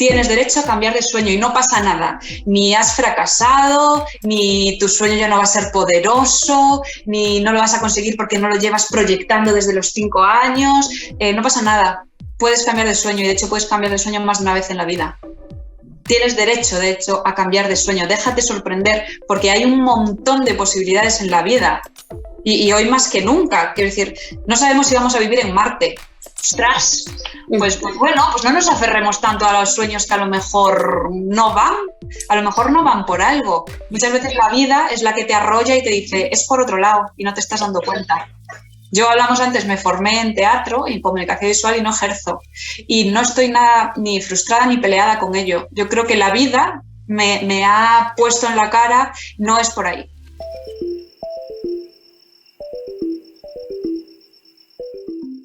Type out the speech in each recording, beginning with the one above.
tienes derecho a cambiar de sueño y no pasa nada. Ni has fracasado, ni tu sueño ya no va a ser poderoso, ni no lo vas a conseguir porque no lo llevas proyectando desde los 5 años. No pasa nada. Puedes cambiar de sueño y de hecho puedes cambiar de sueño más de una vez en la vida. Tienes derecho, de hecho, a cambiar de sueño. Déjate sorprender porque hay un montón de posibilidades en la vida. Y hoy más que nunca, quiero decir, no sabemos si vamos a vivir en Marte. ¡Ostras! Pues bueno, pues no nos aferremos tanto a los sueños que a lo mejor no van. A lo mejor no van por algo. Muchas veces la vida es la que te arrolla y te dice, es por otro lado, y no te estás dando cuenta. Yo, hablamos antes, me formé en teatro, en comunicación visual y no ejerzo. Y no estoy nada ni frustrada ni peleada con ello. Yo creo que la vida me ha puesto en la cara, no es por ahí.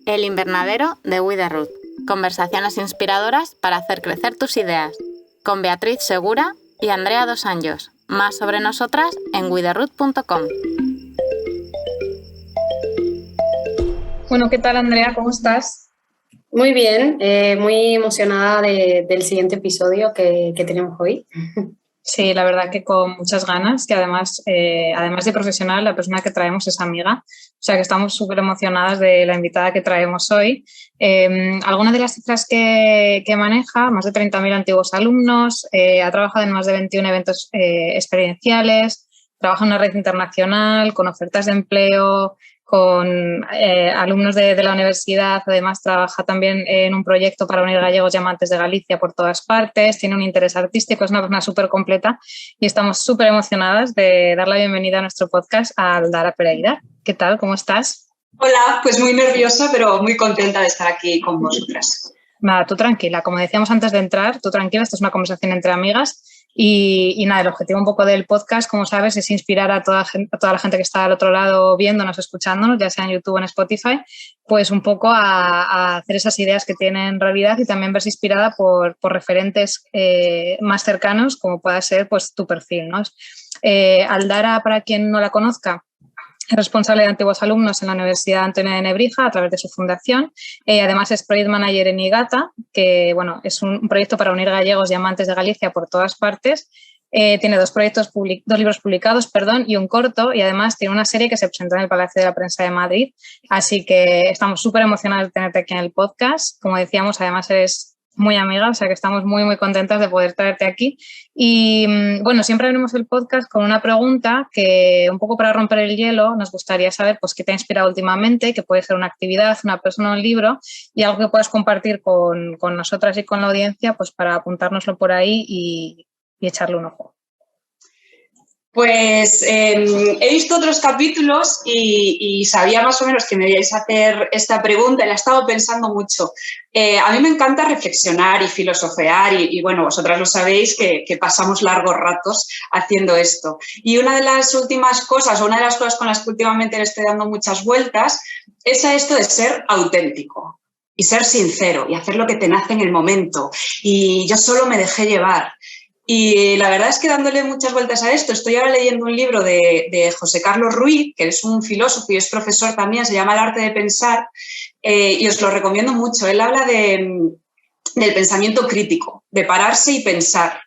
El invernadero de We The Root. Conversaciones inspiradoras para hacer crecer tus ideas. Con Beatriz Segura y Andrea Dos Anjos. Más sobre nosotras en wetherroot.com. Bueno, ¿qué tal, Andrea? ¿Cómo estás? Muy bien, muy emocionada del siguiente episodio que tenemos hoy. Sí, la verdad que con muchas ganas, que además de profesional, la persona que traemos es amiga, o sea que estamos súper emocionadas de la invitada que traemos hoy. Algunas de las cifras que maneja, más de 30.000 antiguos alumnos, ha trabajado en más de 21 eventos experienciales, trabaja en una red internacional, con ofertas de empleo, con alumnos de la universidad. Además trabaja también en un proyecto para unir gallegos y amantes de Galicia por todas partes, tiene un interés artístico, es una persona súper completa y estamos súper emocionadas de dar la bienvenida a nuestro podcast a Aldara Pereira. ¿Qué tal? ¿Cómo estás? Hola, pues muy nerviosa, pero muy contenta de estar aquí con vosotras. Nada, tú tranquila, como decíamos antes de entrar, tú tranquila, esto es una conversación entre amigas. Y nada, el objetivo un poco del podcast, como sabes, es inspirar a toda la gente que está al otro lado viéndonos, escuchándonos, ya sea en YouTube o en Spotify, pues un poco a hacer esas ideas que tienen realidad y también verse inspirada por referentes más cercanos, como pueda ser pues tu perfil, ¿no? Aldara, para quien no la conozca, es responsable de antiguos alumnos en la Universidad Antonia de Nebrija a través de su fundación. Además es Project Manager en IGATA, que bueno, es un proyecto para unir gallegos y amantes de Galicia por todas partes. Tiene dos libros publicados, y un corto, y además tiene una serie que se presentó en el Palacio de la Prensa de Madrid. Así que estamos súper emocionados de tenerte aquí en el podcast. Como decíamos, además eres muy amiga, o sea que estamos muy, muy contentas de poder traerte aquí. Y bueno, siempre abrimos el podcast con una pregunta que, un poco para romper el hielo, nos gustaría saber pues qué te ha inspirado últimamente, que puede ser una actividad, una persona, un libro, y algo que puedas compartir con nosotras y con la audiencia, pues para apuntárnoslo por ahí y echarle un ojo. Pues he visto otros capítulos y sabía más o menos que me ibais a hacer esta pregunta y la he estado pensando mucho. A mí me encanta reflexionar y filosofear y bueno, vosotras lo sabéis que pasamos largos ratos haciendo esto. Y una de las últimas cosas, o una de las cosas con las que últimamente le estoy dando muchas vueltas, es a esto de ser auténtico y ser sincero y hacer lo que te nace en el momento. Y yo solo me dejé llevar. Y la verdad es que dándole muchas vueltas a esto, estoy ahora leyendo un libro de José Carlos Ruiz, que es un filósofo y es profesor también, se llama El arte de pensar, y os lo recomiendo mucho. Él habla del pensamiento crítico, de pararse y pensar.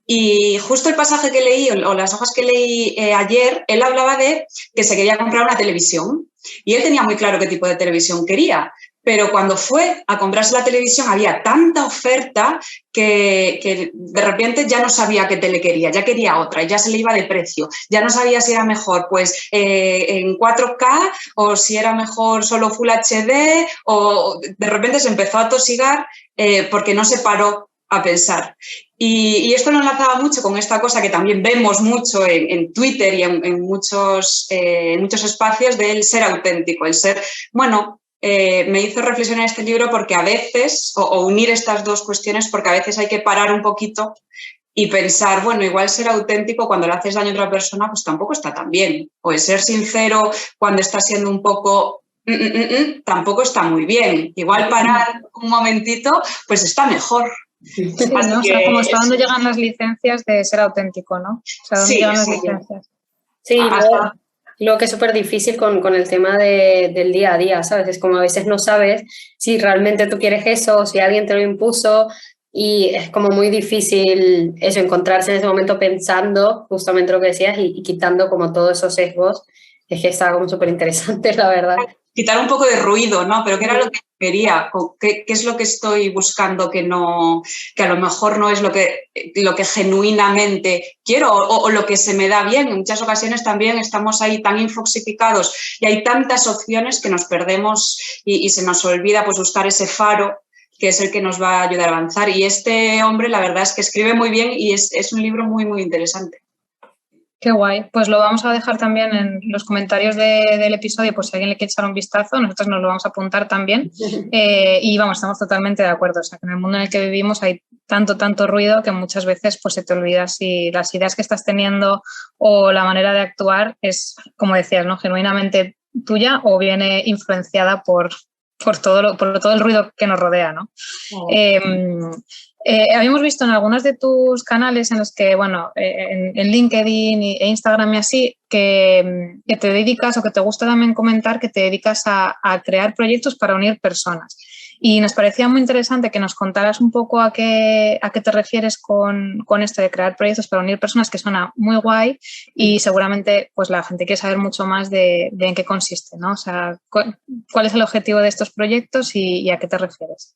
Y justo el pasaje que leí, o las hojas que leí ayer, él hablaba de que se quería comprar una televisión y él tenía muy claro qué tipo de televisión quería. Pero cuando fue a comprarse la televisión había tanta oferta que de repente ya no sabía qué tele quería, ya quería otra, ya se le iba de precio, ya no sabía si era mejor pues en 4K o si era mejor solo Full HD, o de repente se empezó a tosigar porque no se paró a pensar. Y esto lo enlazaba mucho con esta cosa que también vemos mucho en Twitter y en muchos espacios del ser auténtico, el ser, bueno... me hizo reflexionar este libro porque a veces, o unir estas dos cuestiones, porque a veces hay que parar un poquito y pensar, bueno, igual ser auténtico cuando le haces daño a otra persona, pues tampoco está tan bien. O el ser sincero cuando estás siendo un poco... tampoco está muy bien. Igual parar un momentito, pues está mejor. Sí, ¿no? O sea, como hasta dónde llegan las licencias de ser auténtico, ¿no? O sea, ¿dónde llegan las licencias? Sí, lo que es súper difícil con el tema del día a día, ¿sabes? Es como a veces no sabes si realmente tú quieres eso o si alguien te lo impuso. y es como muy difícil eso, encontrarse en ese momento pensando justamente lo que decías y quitando como todos esos sesgos. Es que está como súper interesante, la verdad. Quitar un poco de ruido, ¿no? Pero ¿qué era lo que quería? ¿Qué es lo que estoy buscando que a lo mejor no es lo que genuinamente quiero o lo que se me da bien? En muchas ocasiones también estamos ahí tan infoxicados y hay tantas opciones que nos perdemos y se nos olvida pues buscar ese faro que es el que nos va a ayudar a avanzar. Y este hombre, la verdad es que escribe muy bien y es un libro muy, muy interesante. Qué guay. Pues lo vamos a dejar también en los comentarios del episodio por si alguien le quiere echar un vistazo. Nosotros nos lo vamos a apuntar también. Y vamos, estamos totalmente de acuerdo. O sea, que en el mundo en el que vivimos hay tanto ruido que muchas veces pues, se te olvida si las ideas que estás teniendo o la manera de actuar es, como decías, ¿no? Genuinamente tuya o viene influenciada por todo el ruido que nos rodea, ¿no? Oh. Habíamos visto en algunos de tus canales en los que, bueno, en LinkedIn e Instagram y así, que te dedicas o que te gusta también comentar que te dedicas a crear proyectos para unir personas. Y nos parecía muy interesante que nos contaras un poco a qué te refieres con esto de crear proyectos para unir personas, que suena muy guay y seguramente pues la gente quiere saber mucho más de en qué consiste, ¿no? O sea, ¿cuál es el objetivo de estos proyectos y a qué te refieres?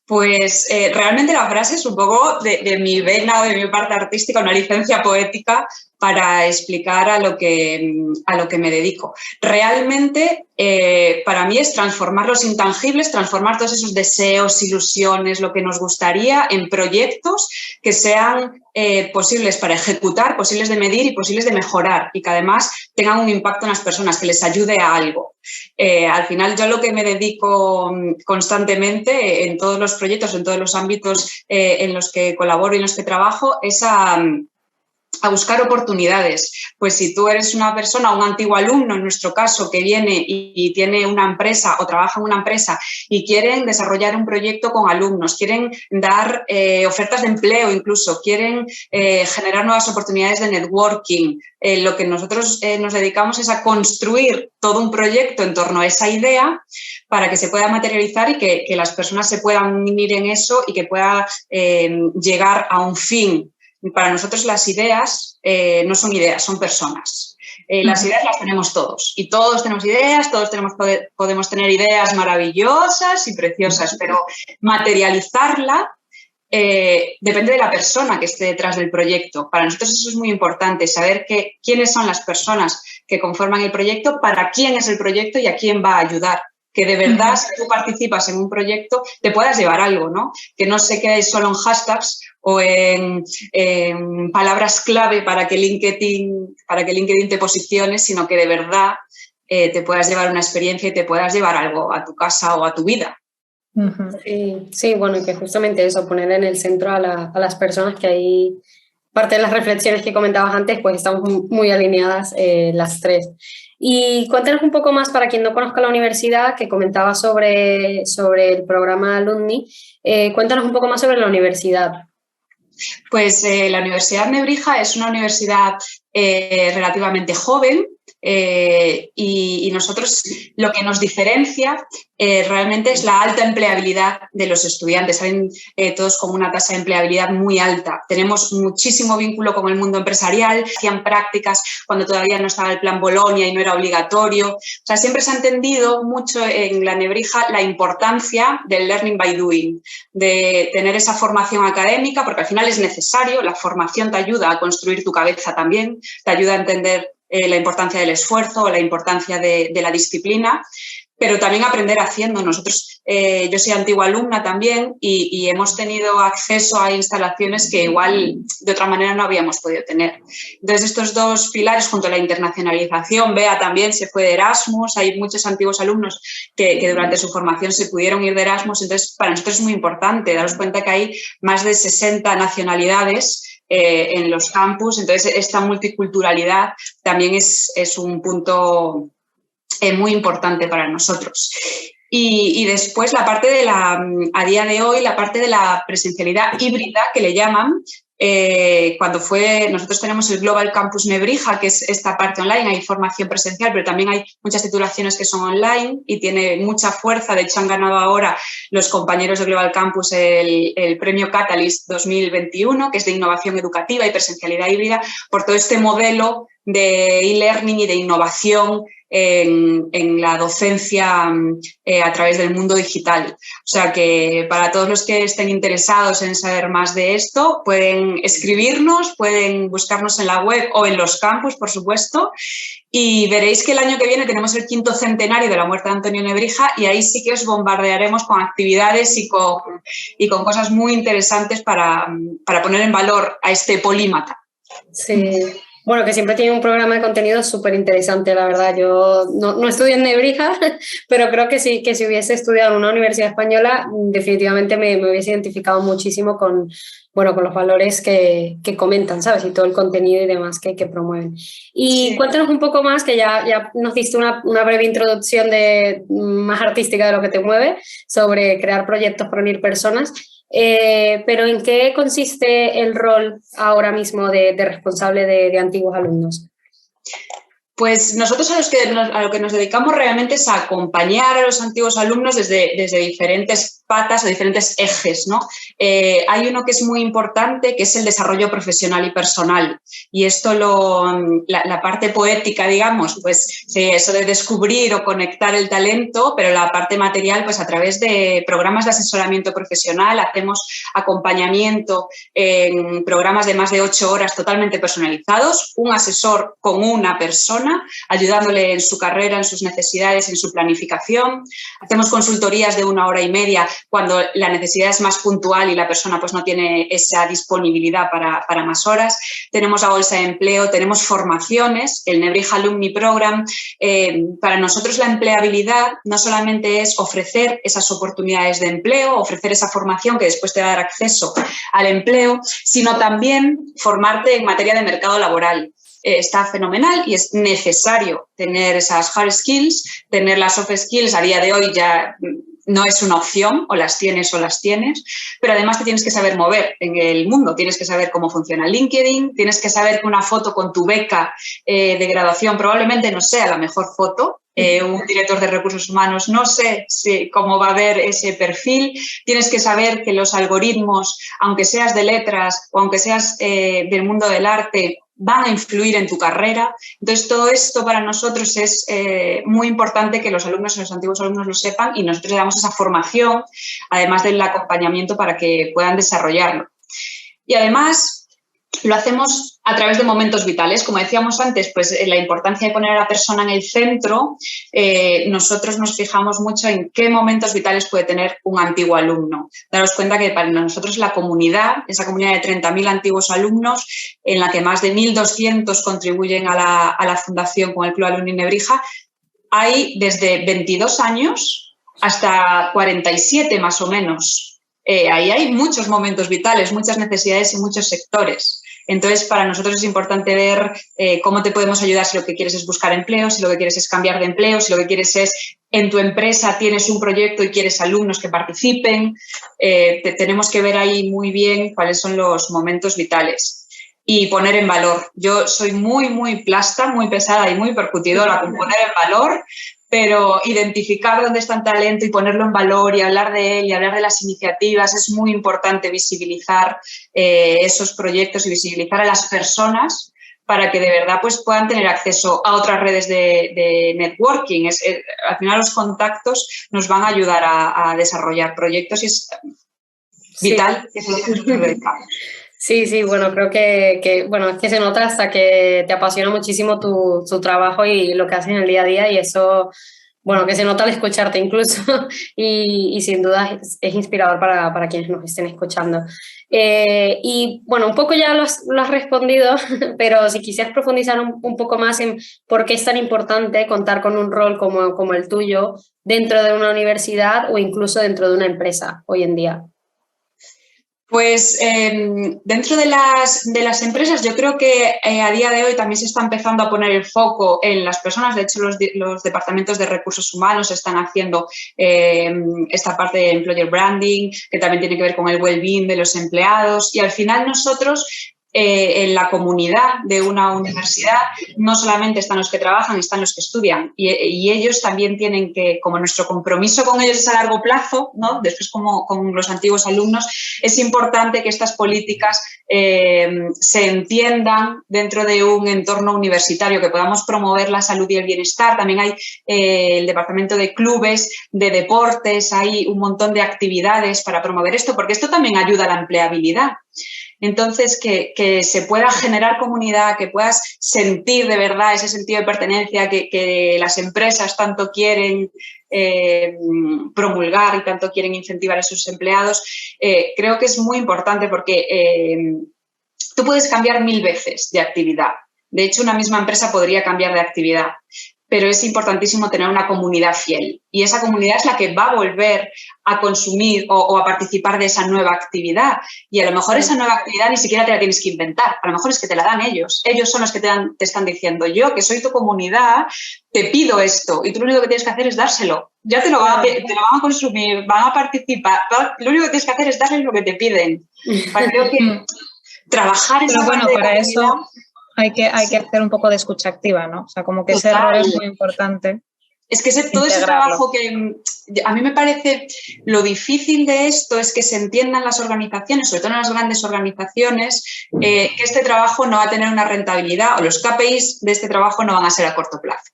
Pues realmente la frase es un poco de mi vena o de mi parte artística, una licencia poética para explicar a lo que me dedico. Realmente para mí es transformar los intangibles, transformar todos esos deseos, ilusiones, lo que nos gustaría en proyectos que sean posibles para ejecutar, posibles de medir y posibles de mejorar y que además tengan un impacto en las personas, que les ayude a algo. Al final yo lo que me dedico constantemente en todos los proyectos, en todos los ámbitos en los que colaboro y en los que trabajo es a buscar oportunidades. Pues si tú eres una persona, un antiguo alumno, en nuestro caso, que viene y tiene una empresa o trabaja en una empresa y quieren desarrollar un proyecto con alumnos, quieren dar ofertas de empleo incluso, quieren generar nuevas oportunidades de networking, lo que nosotros nos dedicamos es a construir todo un proyecto en torno a esa idea para que se pueda materializar y que las personas se puedan unir en eso y que pueda llegar a un fin. Para nosotros las ideas no son ideas, son personas. Las ideas las tenemos todos y todos tenemos ideas, todos podemos tener ideas maravillosas y preciosas, pero materializarla depende de la persona que esté detrás del proyecto. Para nosotros eso es muy importante, saber quiénes son las personas que conforman el proyecto, para quién es el proyecto y a quién va a ayudar. Que de verdad, si tú participas en un proyecto, te puedas llevar algo, ¿no? Que no se quede solo en hashtags o en palabras clave para que LinkedIn te posicione, sino que de verdad te puedas llevar una experiencia y te puedas llevar algo a tu casa o a tu vida. Sí, bueno, y que justamente eso, poner en el centro a las personas, que ahí parte de las reflexiones que comentabas antes, pues estamos muy alineadas las tres. Y cuéntanos un poco más, para quien no conozca la universidad, que comentaba sobre el programa Alumni, cuéntanos un poco más sobre la universidad. Pues la Universidad Nebrija es una universidad relativamente joven y nosotros lo que nos diferencia realmente es la alta empleabilidad de los estudiantes. Salen todos con una tasa de empleabilidad muy alta. Tenemos muchísimo vínculo con el mundo empresarial, hacían prácticas cuando todavía no estaba el plan Bolonia y no era obligatorio. O sea, siempre se ha entendido mucho en la Nebrija la importancia del learning by doing, de tener esa formación académica, porque al final es necesario, la formación te ayuda a construir tu cabeza también, te ayuda a entender la importancia del esfuerzo, la importancia de la disciplina, pero también aprender haciendo. Nosotros, yo soy antigua alumna también y hemos tenido acceso a instalaciones que igual de otra manera no habíamos podido tener. Entonces, estos dos pilares, junto a la internacionalización, Bea también se fue de Erasmus, hay muchos antiguos alumnos que durante su formación se pudieron ir de Erasmus, entonces para nosotros es muy importante daros cuenta que hay más de 60 nacionalidades en los campus, entonces esta multiculturalidad también es un punto muy importante para nosotros. Y después la parte a día de hoy, la parte de la presencialidad híbrida que le llaman, nosotros tenemos el Global Campus Nebrija, que es esta parte online, hay formación presencial, pero también hay muchas titulaciones que son online y tiene mucha fuerza. De hecho, han ganado ahora los compañeros de Global Campus el premio Catalyst 2021, que es de innovación educativa y presencialidad híbrida, por todo este modelo de e-learning y de innovación en la docencia a través del mundo digital. O sea que para todos los que estén interesados en saber más de esto, pueden escribirnos, pueden buscarnos en la web o en los campus, por supuesto, y veréis que el año que viene tenemos el 5º centenario de la muerte de Antonio Nebrija y ahí sí que os bombardearemos con actividades y con cosas muy interesantes para poner en valor a este polímata. Sí. Bueno, que siempre tiene un programa de contenido súper interesante, la verdad. Yo no estudié en Nebrija, pero creo que sí, que si hubiese estudiado en una universidad española, definitivamente me hubiese identificado muchísimo con los valores que comentan, ¿sabes? Y todo el contenido y demás que promueven. Y sí, cuéntanos un poco más, que ya nos diste una breve introducción más artística de lo que te mueve, sobre crear proyectos para unir personas. Pero ¿en qué consiste el rol ahora mismo de responsable de antiguos alumnos? Pues nosotros a lo que nos dedicamos realmente es a acompañar a los antiguos alumnos desde diferentes patas o diferentes ejes, ¿no? Hay uno que es muy importante, que es el desarrollo profesional y personal. Y esto, la parte poética, digamos, pues eso de descubrir o conectar el talento, pero la parte material, pues a través de programas de asesoramiento profesional, hacemos acompañamiento en programas de más de 8 horas totalmente personalizados, un asesor con una persona, ayudándole en su carrera, en sus necesidades, en su planificación. Hacemos consultorías de 1 hora y media cuando la necesidad es más puntual y la persona pues no tiene esa disponibilidad para más horas. Tenemos la bolsa de empleo, tenemos formaciones, el Nebrija Alumni Program. Para nosotros la empleabilidad no solamente es ofrecer esas oportunidades de empleo, ofrecer esa formación que después te va a dar acceso al empleo, sino también formarte en materia de mercado laboral. Está fenomenal y es necesario tener esas hard skills, tener las soft skills. A día de hoy ya no es una opción, o las tienes, pero además te tienes que saber mover en el mundo, tienes que saber cómo funciona LinkedIn, tienes que saber que una foto con tu beca de graduación probablemente no sea la mejor foto. Un director de recursos humanos no sé cómo va a ver ese perfil. Tienes que saber que los algoritmos, aunque seas de letras o aunque seas del mundo del arte, van a influir en tu carrera. Entonces, todo esto para nosotros es muy importante que los alumnos y los antiguos alumnos lo sepan y nosotros le damos esa formación, además del acompañamiento para que puedan desarrollarlo. Y además lo hacemos a través de momentos vitales. Como decíamos antes, pues la importancia de poner a la persona en el centro, nosotros nos fijamos mucho en qué momentos vitales puede tener un antiguo alumno. Daros cuenta que para nosotros la comunidad, esa comunidad de 30.000 antiguos alumnos, en la que más de 1.200 contribuyen a la fundación con el Club Alumni Nebrija, hay desde 22 años hasta 47 más o menos. Ahí hay muchos momentos vitales, muchas necesidades y muchos sectores. Entonces, para nosotros es importante ver cómo te podemos ayudar si lo que quieres es buscar empleo, si lo que quieres es cambiar de empleo, si lo que quieres es, en tu empresa tienes un proyecto y quieres alumnos que participen. Tenemos que ver ahí muy bien cuáles son los momentos vitales y poner en valor. Yo soy muy plasta, muy pesada y muy percutidora con poner en valor, pero identificar dónde está el talento y ponerlo en valor y hablar de él y hablar de las iniciativas es muy importante, visibilizar esos proyectos y visibilizar a las personas para que de verdad pues, puedan tener acceso a otras redes de networking. Al final los contactos nos van a ayudar a desarrollar proyectos y es vital que eso lo dedicamos. Sí, bueno, creo que es que se nota hasta que te apasiona muchísimo tu trabajo y lo que haces en el día a día y eso, bueno, que se nota al escucharte incluso y sin duda es inspirador para quienes nos estén escuchando. Y bueno, un poco ya lo has respondido, pero si quisieras profundizar un poco más en por qué es tan importante contar con un rol como el tuyo dentro de una universidad o incluso dentro de una empresa hoy en día. Pues dentro de las empresas yo creo que a día de hoy también se está empezando a poner el foco en las personas. De hecho, los departamentos de recursos humanos están haciendo esta parte de employer branding, que también tiene que ver con el well-being de los empleados. Y al final nosotros, en la comunidad de una universidad, no solamente están los que trabajan, están los que estudian. Y ellos también tienen que, como nuestro compromiso con ellos es a largo plazo, ¿no? Después como con los antiguos alumnos, es importante que estas políticas se entiendan dentro de un entorno universitario, que podamos promover la salud y el bienestar. También hay el departamento de clubes, de deportes, hay un montón de actividades para promover esto, porque esto también ayuda a la empleabilidad. Entonces, que se pueda generar comunidad, que puedas sentir de verdad ese sentido de pertenencia que las empresas tanto quieren promulgar y tanto quieren incentivar a sus empleados, creo que es muy importante porque tú puedes cambiar 1000 veces de actividad. De hecho, una misma empresa podría cambiar de actividad, pero es importantísimo tener una comunidad fiel. Y esa comunidad es la que va a volver a consumir o a participar de esa nueva actividad. Y a lo mejor esa nueva actividad ni siquiera te la tienes que inventar. A lo mejor es que te la dan ellos. Ellos son los que te están diciendo, yo, que soy tu comunidad, te pido esto. Y tú lo único que tienes que hacer es dárselo. Ya te lo van a consumir, van a participar. Lo único que tienes que hacer es darles lo que te piden. Creo que trabajar en esa bueno, para comunidad, eso hay que hacer un poco de escucha activa, ¿no? O sea, como que ese rol es muy importante. Es que todo ese trabajo que a mí me parece lo difícil de esto es que se entiendan las organizaciones, sobre todo en las grandes organizaciones, que este trabajo no va a tener una rentabilidad o los KPIs de este trabajo no van a ser a corto plazo.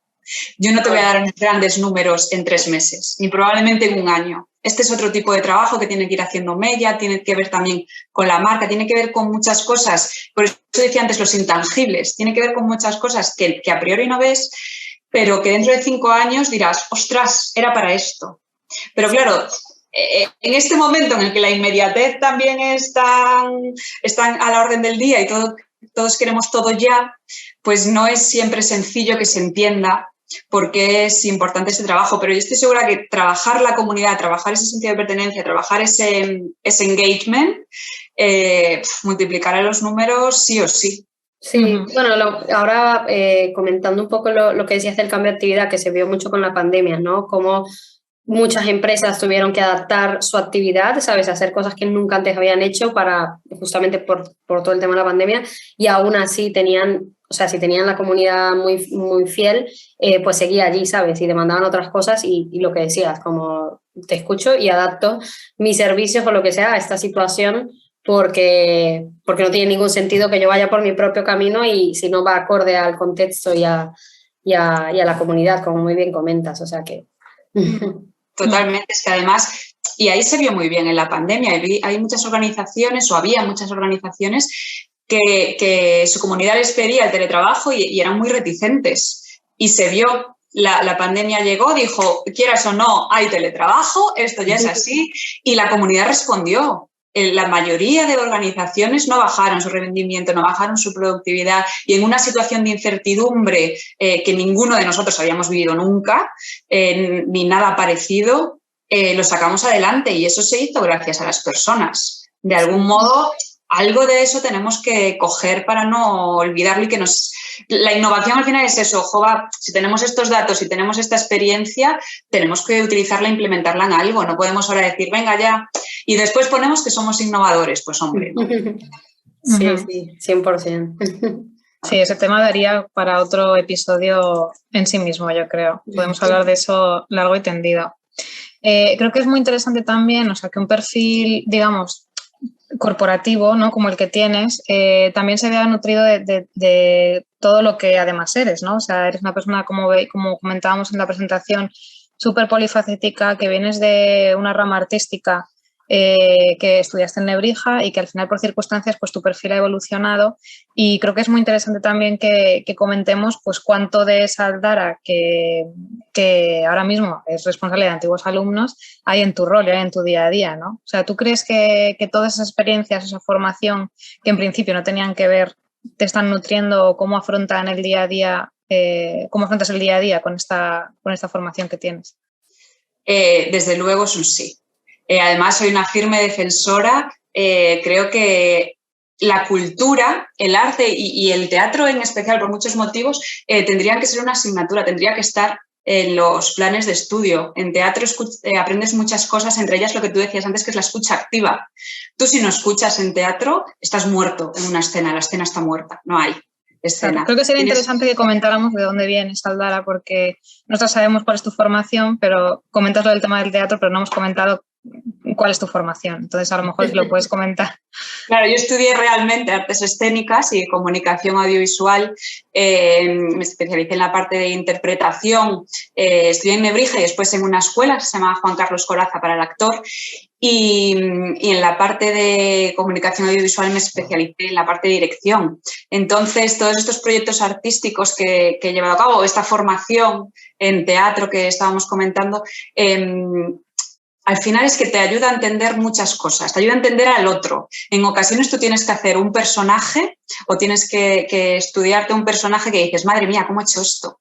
Yo no te voy a dar grandes números en 3 meses, ni probablemente en 1 año. Este es otro tipo de trabajo que tiene que ir haciendo mella, tiene que ver también con la marca, tiene que ver con muchas cosas. Por eso decía antes los intangibles, tiene que ver con muchas cosas que a priori no ves, pero que dentro de 5 años dirás, ostras, era para esto. Pero claro, en este momento en el que la inmediatez también está a la orden del día y todos queremos todo ya, pues no es siempre sencillo que se entienda por qué es importante este trabajo. Pero yo estoy segura que trabajar la comunidad, trabajar ese sentido de pertenencia, trabajar ese engagement, multiplicará los números sí o sí. Sí, bueno, ahora comentando un poco lo que decías del cambio de actividad que se vio mucho con la pandemia, ¿no? Como muchas empresas tuvieron que adaptar su actividad, ¿sabes? Hacer cosas que nunca antes habían hecho justamente por todo el tema de la pandemia, y aún así tenían, o sea, si tenían la comunidad muy, muy fiel, pues seguía allí, ¿sabes? Y demandaban otras cosas y lo que decías, como te escucho y adapto mis servicios o lo que sea a esta situación, porque no tiene ningún sentido que yo vaya por mi propio camino y si no va acorde al contexto y a la comunidad, como muy bien comentas, o sea que... Totalmente, es que además, y ahí se vio muy bien en la pandemia, hay muchas organizaciones o había muchas organizaciones que su comunidad les pedía el teletrabajo y eran muy reticentes. Y se vio, la pandemia llegó, dijo, quieras o no, hay teletrabajo, esto ya es así, y la comunidad respondió. La mayoría de organizaciones no bajaron su rendimiento, no bajaron su productividad, y en una situación de incertidumbre que ninguno de nosotros habíamos vivido nunca, ni nada parecido, lo sacamos adelante, y eso se hizo gracias a las personas. De algún modo, algo de eso tenemos que coger para no olvidarlo, y que la innovación al final es eso, jova, si tenemos estos datos, si tenemos esta experiencia, tenemos que utilizarla e implementarla en algo. No podemos ahora decir, venga ya, y después ponemos que somos innovadores. Pues hombre, ¿no? Sí, 100%. Sí, ese tema daría para otro episodio en sí mismo, yo creo. Podemos hablar de eso largo y tendido. Creo que es muy interesante también, o sea, que un perfil, digamos, corporativo, ¿no? Como el que tienes, también se vea nutrido de todo lo que además eres, ¿no? O sea, eres una persona, como comentábamos en la presentación, súper polifacética, que vienes de una rama artística, que estudiaste en Nebrija y que al final por circunstancias pues tu perfil ha evolucionado, y creo que es muy interesante también que comentemos pues cuánto de esa Aldara que ahora mismo es responsable de antiguos alumnos hay en tu rol y hay en tu día a día, ¿no? O sea, ¿tú crees que todas esas experiencias, esa formación que en principio no tenían que ver, te están nutriendo? ¿Cómo afrontan el día a día? ¿Cómo afrontas el día a día con esta formación que tienes? Desde luego es un sí. Además, soy una firme defensora creo que la cultura, el arte y el teatro en especial, por muchos motivos, tendrían que ser una asignatura, tendría que estar en los planes de estudio. En teatro aprendes muchas cosas, entre ellas lo que tú decías antes, que es la escucha activa. Tú, si no escuchas en teatro, estás muerto en una escena, la escena está muerta, no hay escena. Claro, creo que sería interesante que comentáramos de dónde vienes, Aldara, porque nosotros sabemos cuál es tu formación, pero comentas lo del tema del teatro, pero no hemos comentado cuál es tu formación. Entonces, a lo mejor si lo puedes comentar. Claro, yo estudié realmente artes escénicas y comunicación audiovisual. Me especialicé en la parte de interpretación. Estudié en Nebrija y después en una escuela que se llama Juan Carlos Corazza para el actor. Y en la parte de comunicación audiovisual me especialicé en la parte de dirección. Entonces, todos estos proyectos artísticos que he llevado a cabo, esta formación en teatro que estábamos comentando, al final es que te ayuda a entender muchas cosas, te ayuda a entender al otro. En ocasiones tú tienes que hacer un personaje o tienes que estudiarte un personaje que dices, madre mía, ¿cómo he hecho esto?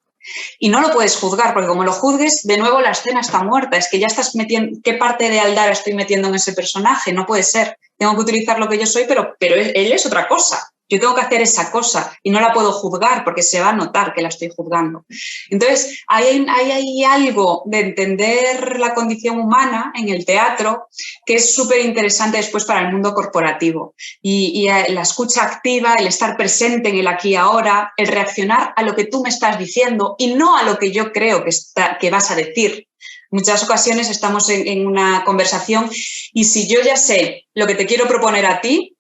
Y no lo puedes juzgar, porque como lo juzgues, de nuevo la escena está muerta. Es que ya estás metiendo, ¿qué parte de Aldara estoy metiendo en ese personaje? No puede ser. Tengo que utilizar lo que yo soy, pero él es otra cosa. Yo tengo que hacer esa cosa y no la puedo juzgar porque se va a notar que la estoy juzgando. Entonces, hay algo de entender la condición humana en el teatro que es súper interesante después para el mundo corporativo. Y la escucha activa, el estar presente en el aquí y ahora, el reaccionar a lo que tú me estás diciendo y no a lo que yo creo que vas a decir. Muchas ocasiones estamos en una conversación y si yo ya sé lo que te quiero proponer a ti,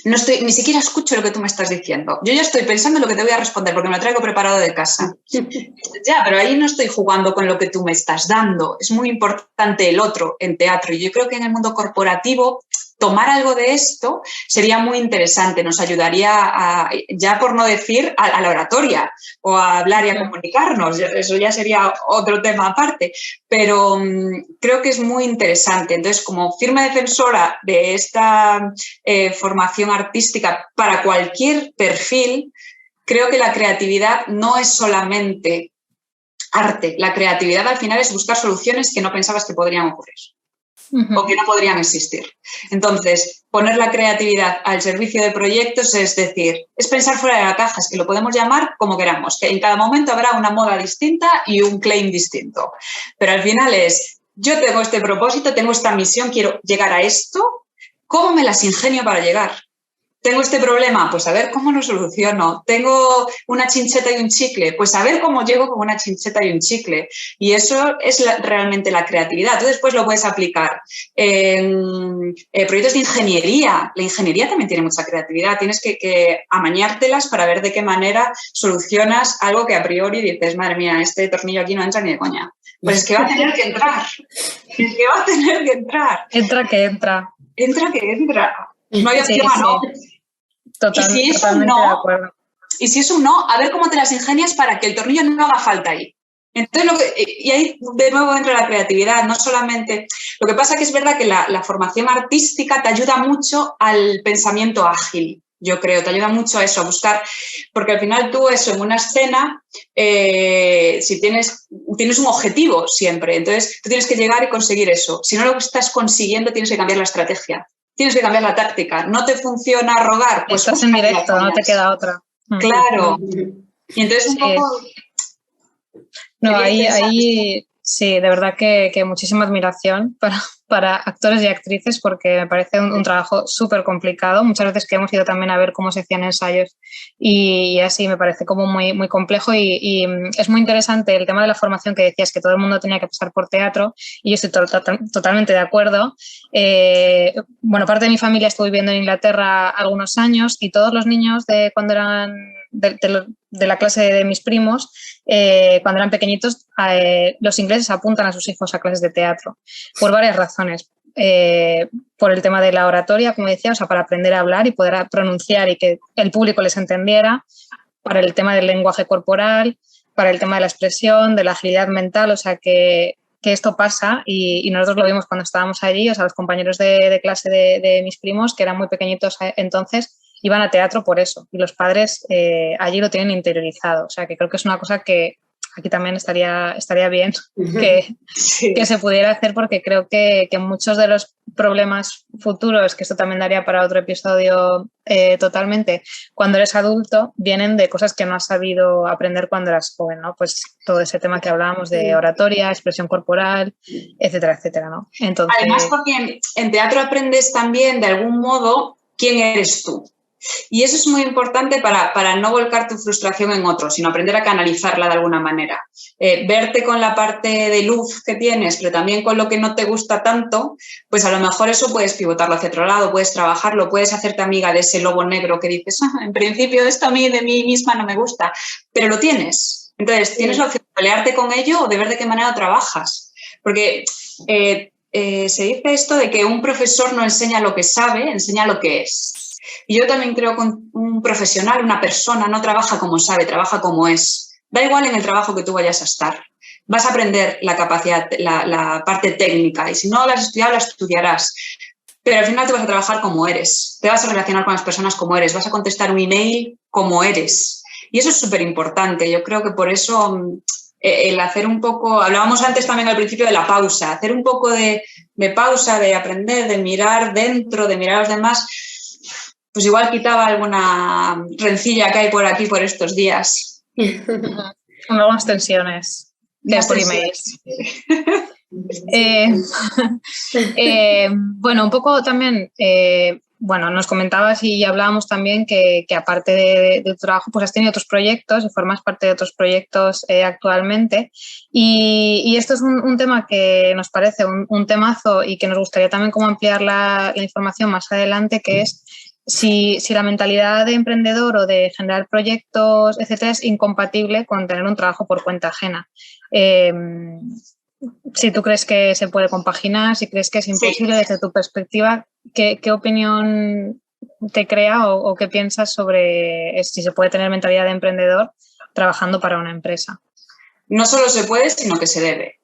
ni siquiera escucho lo que tú me estás diciendo. Yo ya estoy pensando en lo que te voy a responder porque me lo traigo preparado de casa. Ya, pero ahí no estoy jugando con lo que tú me estás dando. Es muy importante el otro en teatro. Y yo creo que en el mundo corporativo tomar algo de esto sería muy interesante. Nos ayudaría ya por no decir, a la oratoria o a hablar y a comunicarnos. Eso ya sería otro tema aparte. Pero creo que es muy interesante. Entonces, como firme defensora de esta formación artística para cualquier perfil, creo que la creatividad no es solamente arte. La creatividad al final es buscar soluciones que no pensabas que podrían ocurrir. O que no podrían existir. Entonces, poner la creatividad al servicio de proyectos es decir, es pensar fuera de la caja, es que lo podemos llamar como queramos, que en cada momento habrá una moda distinta y un claim distinto. Pero al final es, yo tengo este propósito, tengo esta misión, quiero llegar a esto, ¿cómo me las ingenio para llegar? Tengo este problema, pues a ver cómo lo soluciono. Tengo una chincheta y un chicle, pues a ver cómo llego con una chincheta y un chicle. Y eso es realmente la creatividad. Tú después lo puedes aplicar en proyectos de ingeniería. La ingeniería también tiene mucha creatividad. Tienes que amañártelas para ver de qué manera solucionas algo que a priori dices, madre mía, este tornillo aquí no entra ni de coña. Pues es que va a tener que entrar. Es que va a tener que entrar. Entra que entra. Entra que entra. No hay opción a no. Totalmente de acuerdo. Y si es un no, a ver cómo te las ingenias para que el tornillo no haga falta ahí. Entonces, y ahí de nuevo entra la creatividad, no solamente... Lo que pasa que es verdad que la formación artística te ayuda mucho al pensamiento ágil, yo creo, te ayuda mucho a eso, a buscar... Porque al final tú eso, en una escena, si tienes un objetivo siempre, entonces tú tienes que llegar y conseguir eso. Si no lo estás consiguiendo, tienes que cambiar la estrategia. Tienes que cambiar la táctica. No te funciona rogar, pues estás en directo, no te queda otra. Claro. Y entonces un poco... No, ahí sí, de verdad que muchísima admiración para actores y actrices porque me parece un trabajo súper complicado. Muchas veces que hemos ido también a ver cómo se hacían ensayos y así me parece como muy, muy complejo y es muy interesante el tema de la formación que decías que todo el mundo tenía que pasar por teatro y yo estoy totalmente de acuerdo. Bueno, parte de mi familia estuvo viviendo en Inglaterra algunos años y todos los niños de cuando eran de la clase de mis primos, cuando eran pequeñitos, los ingleses apuntan a sus hijos a clases de teatro por varias razones. Por el tema de la oratoria, como decía, o sea, para aprender a hablar y poder pronunciar y que el público les entendiera, para el tema del lenguaje corporal, para el tema de la expresión, de la agilidad mental, o sea, que esto pasa y nosotros lo vimos cuando estábamos allí, o sea, los compañeros de clase de mis primos, que eran muy pequeñitos entonces, iban a teatro por eso y los padres allí lo tienen interiorizado, o sea, que creo que es una cosa que aquí también estaría bien que se pudiera hacer, porque creo que muchos de los problemas futuros, que esto también daría para otro episodio totalmente, cuando eres adulto, vienen de cosas que no has sabido aprender cuando eras joven, ¿no? Pues todo ese tema que hablábamos de oratoria, expresión corporal, etcétera, etcétera, ¿no? Entonces, además, porque en teatro aprendes también, de algún modo, quién eres tú. Y eso es muy importante para no volcar tu frustración en otro, sino aprender a canalizarla de alguna manera. Verte con la parte de luz que tienes, pero también con lo que no te gusta tanto, pues a lo mejor eso puedes pivotarlo hacia otro lado, puedes trabajarlo, puedes hacerte amiga de ese lobo negro que dices, en principio esto a mí de mí misma no me gusta, pero lo tienes. Entonces, tienes la opción de pelearte con ello o de ver de qué manera trabajas. Porque se dice esto de que un profesor no enseña lo que sabe, enseña lo que es. Y yo también creo que un profesional, una persona, no trabaja como sabe, trabaja como es. Da igual en el trabajo que tú vayas a estar. Vas a aprender la capacidad, la parte técnica, y si no la has estudiado, la estudiarás. Pero al final te vas a trabajar como eres. Te vas a relacionar con las personas como eres. Vas a contestar un email como eres. Y eso es súper importante. Yo creo que por eso el hacer un poco... Hablábamos antes también al principio de la pausa. Hacer un poco de pausa, de aprender, de mirar dentro, de mirar a los demás... pues igual quitaba alguna rencilla que hay por aquí por estos días. Algunas tensiones por emails. Bueno, un poco también, nos comentabas y hablábamos también que aparte de tu trabajo, pues has tenido otros proyectos y formas parte de otros proyectos actualmente. Y esto es un tema que nos parece un temazo y que nos gustaría también como ampliar la información más adelante, que es si la mentalidad de emprendedor o de generar proyectos, etcétera, es incompatible con tener un trabajo por cuenta ajena. Si tú crees que se puede compaginar, si crees que es imposible, sí, desde tu perspectiva, ¿qué opinión te crea o qué piensas sobre si se puede tener mentalidad de emprendedor trabajando para una empresa? No solo se puede, sino que se debe.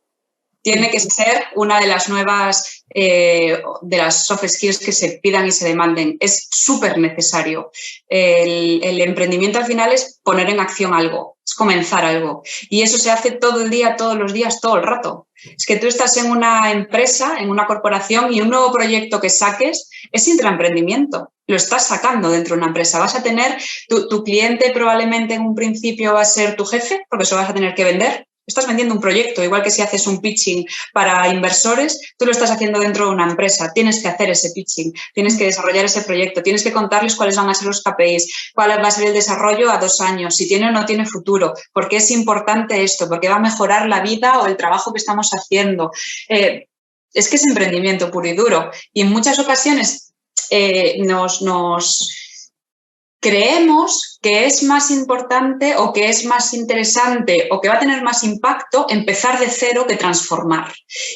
Tiene que ser una de las nuevas, de las soft skills que se pidan y se demanden. Es súper necesario. El emprendimiento al final es poner en acción algo, es comenzar algo. Y eso se hace todo el día, todos los días, todo el rato. Es que tú estás en una empresa, en una corporación, y un nuevo proyecto que saques es intraemprendimiento. Lo estás sacando dentro de una empresa. Vas a tener, tu cliente probablemente en un principio va a ser tu jefe, porque eso vas a tener que vender. Estás vendiendo un proyecto, igual que si haces un pitching para inversores, tú lo estás haciendo dentro de una empresa. Tienes que hacer ese pitching, tienes que desarrollar ese proyecto, tienes que contarles cuáles van a ser los KPIs, cuál va a ser el desarrollo a 2 años, si tiene o no tiene futuro, por qué es importante esto, por qué va a mejorar la vida o el trabajo que estamos haciendo. Es que es emprendimiento puro y duro. Y en muchas ocasiones nos creemos que es más importante o que es más interesante o que va a tener más impacto empezar de cero que transformar.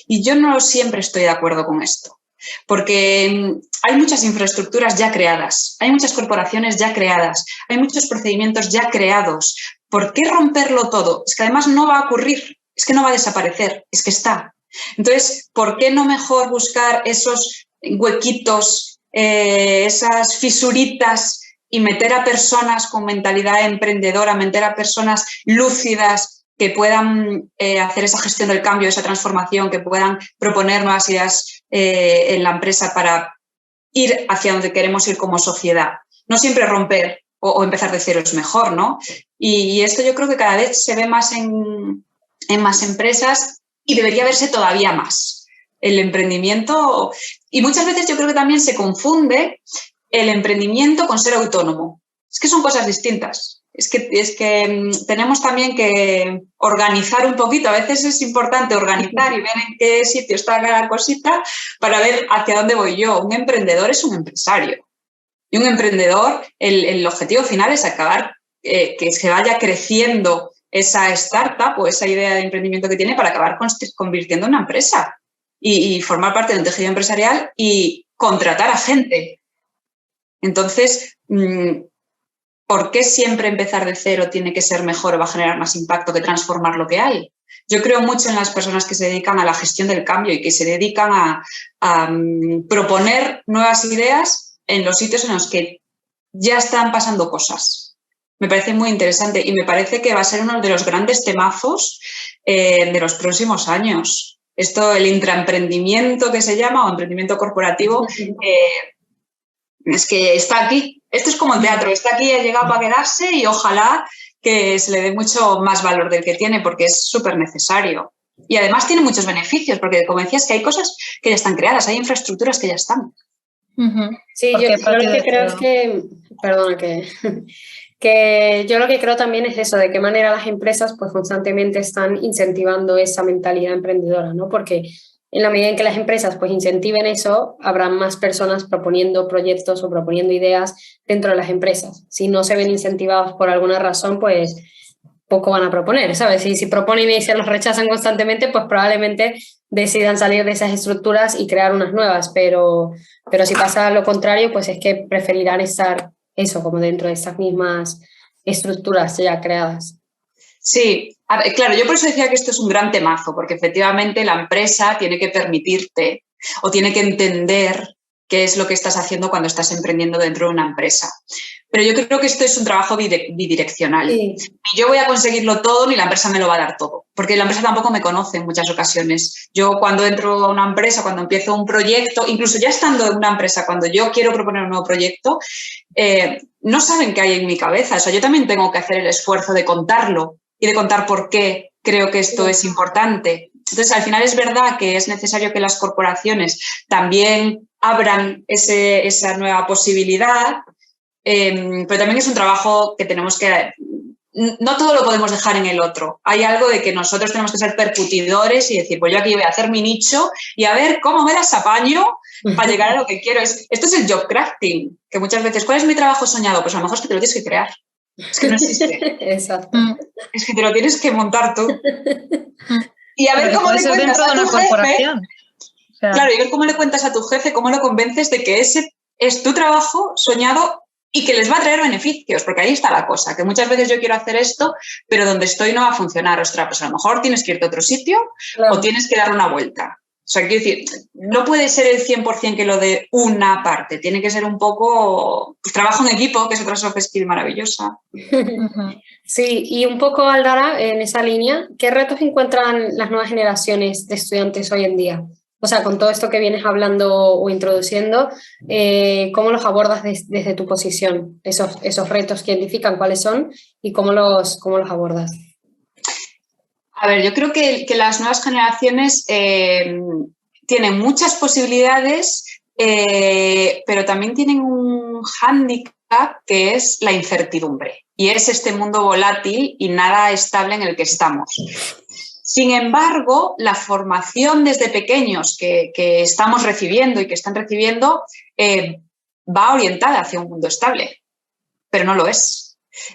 Y yo no siempre estoy de acuerdo con esto, porque hay muchas infraestructuras ya creadas, hay muchas corporaciones ya creadas, hay muchos procedimientos ya creados. ¿Por qué romperlo todo? Es que además no va a ocurrir, es que no va a desaparecer, es que está. Entonces, ¿por qué no mejor buscar esos huequitos, esas fisuritas, y meter a personas con mentalidad emprendedora, meter a personas lúcidas que puedan hacer esa gestión del cambio, esa transformación, que puedan proponer nuevas ideas en la empresa para ir hacia donde queremos ir como sociedad? No siempre romper o empezar de cero es mejor, ¿no? Y esto yo creo que cada vez se ve más en más empresas y debería verse todavía más. El emprendimiento, y muchas veces yo creo que también se confunde el emprendimiento con ser autónomo. Es que son cosas distintas. Es que tenemos también que organizar un poquito. A veces es importante organizar y ver en qué sitio está cada cosita para ver hacia dónde voy yo. Un emprendedor es un empresario. Y un emprendedor, el objetivo final es acabar, que se vaya creciendo esa startup o esa idea de emprendimiento que tiene para acabar convirtiendo en una empresa y formar parte de un tejido empresarial y contratar a gente. Entonces, ¿por qué siempre empezar de cero tiene que ser mejor o va a generar más impacto que transformar lo que hay? Yo creo mucho en las personas que se dedican a la gestión del cambio y que se dedican a proponer nuevas ideas en los sitios en los que ya están pasando cosas. Me parece muy interesante y me parece que va a ser uno de los grandes temazos de los próximos años. Esto, el intraemprendimiento que se llama, o emprendimiento corporativo, es que está aquí. Esto es como el teatro, está aquí, ha llegado para quedarse y ojalá que se le dé mucho más valor del que tiene porque es súper necesario. Y además tiene muchos beneficios porque, como decías, que hay cosas que ya están creadas, hay infraestructuras que ya están. Sí, yo lo que creo es que, perdona, que yo lo que creo también es eso, de qué manera las empresas pues constantemente están incentivando esa mentalidad emprendedora, ¿no? Porque en la medida en que las empresas pues incentiven eso, habrá más personas proponiendo proyectos o proponiendo ideas dentro de las empresas. Si no se ven incentivados por alguna razón, pues poco van a proponer, ¿sabes? Si proponen y se los rechazan constantemente, pues probablemente decidan salir de esas estructuras y crear unas nuevas, pero si pasa lo contrario, pues es que preferirán estar eso, como dentro de estas mismas estructuras ya creadas. Sí, claro, yo por eso decía que esto es un gran temazo, porque efectivamente la empresa tiene que permitirte o tiene que entender qué es lo que estás haciendo cuando estás emprendiendo dentro de una empresa. Pero yo creo que esto es un trabajo bidireccional. Sí. Ni yo voy a conseguirlo todo, ni la empresa me lo va a dar todo, porque la empresa tampoco me conoce en muchas ocasiones. Yo cuando entro a una empresa, cuando empiezo un proyecto, incluso ya estando en una empresa, cuando yo quiero proponer un nuevo proyecto, no saben qué hay en mi cabeza. O sea, yo también tengo que hacer el esfuerzo de contarlo y de contar por qué creo que esto es importante. Entonces, al final es verdad que es necesario que las corporaciones también abran esa nueva posibilidad, pero también es un trabajo que tenemos que... No todo lo podemos dejar en el otro. Hay algo de que nosotros tenemos que ser percutidores y decir, pues yo aquí voy a hacer mi nicho y a ver cómo me las apaño para llegar a lo que quiero. Esto es el job crafting, que muchas veces, ¿cuál es mi trabajo soñado? Pues a lo mejor es que te lo tienes que crear. Es que no existe. Exacto. Es que te lo tienes que montar tú. Y a ver cómo le cuentas a tu jefe. O sea, claro, y ver cómo le cuentas a tu jefe, cómo lo convences de que ese es tu trabajo soñado y que les va a traer beneficios, porque ahí está la cosa, que muchas veces yo quiero hacer esto, pero donde estoy no va a funcionar. Ostras, pues a lo mejor tienes que irte a otro sitio, claro, o tienes que dar una vuelta. O sea, quiero decir, no puede ser el 100% que lo de una parte, tiene que ser un poco pues, trabajo en equipo, que es otra soft skill maravillosa. Sí, y un poco, Aldara, en esa línea, ¿qué retos encuentran las nuevas generaciones de estudiantes hoy en día? O sea, con todo esto que vienes hablando o introduciendo, ¿cómo los abordas desde tu posición? Esos retos que identifican cuáles son y cómo los abordas. A ver, yo creo que las nuevas generaciones tienen muchas posibilidades, pero también tienen un hándicap que es la incertidumbre. Y es este mundo volátil y nada estable en el que estamos. Sin embargo, la formación desde pequeños que estamos recibiendo y que están recibiendo va orientada hacia un mundo estable, pero no lo es.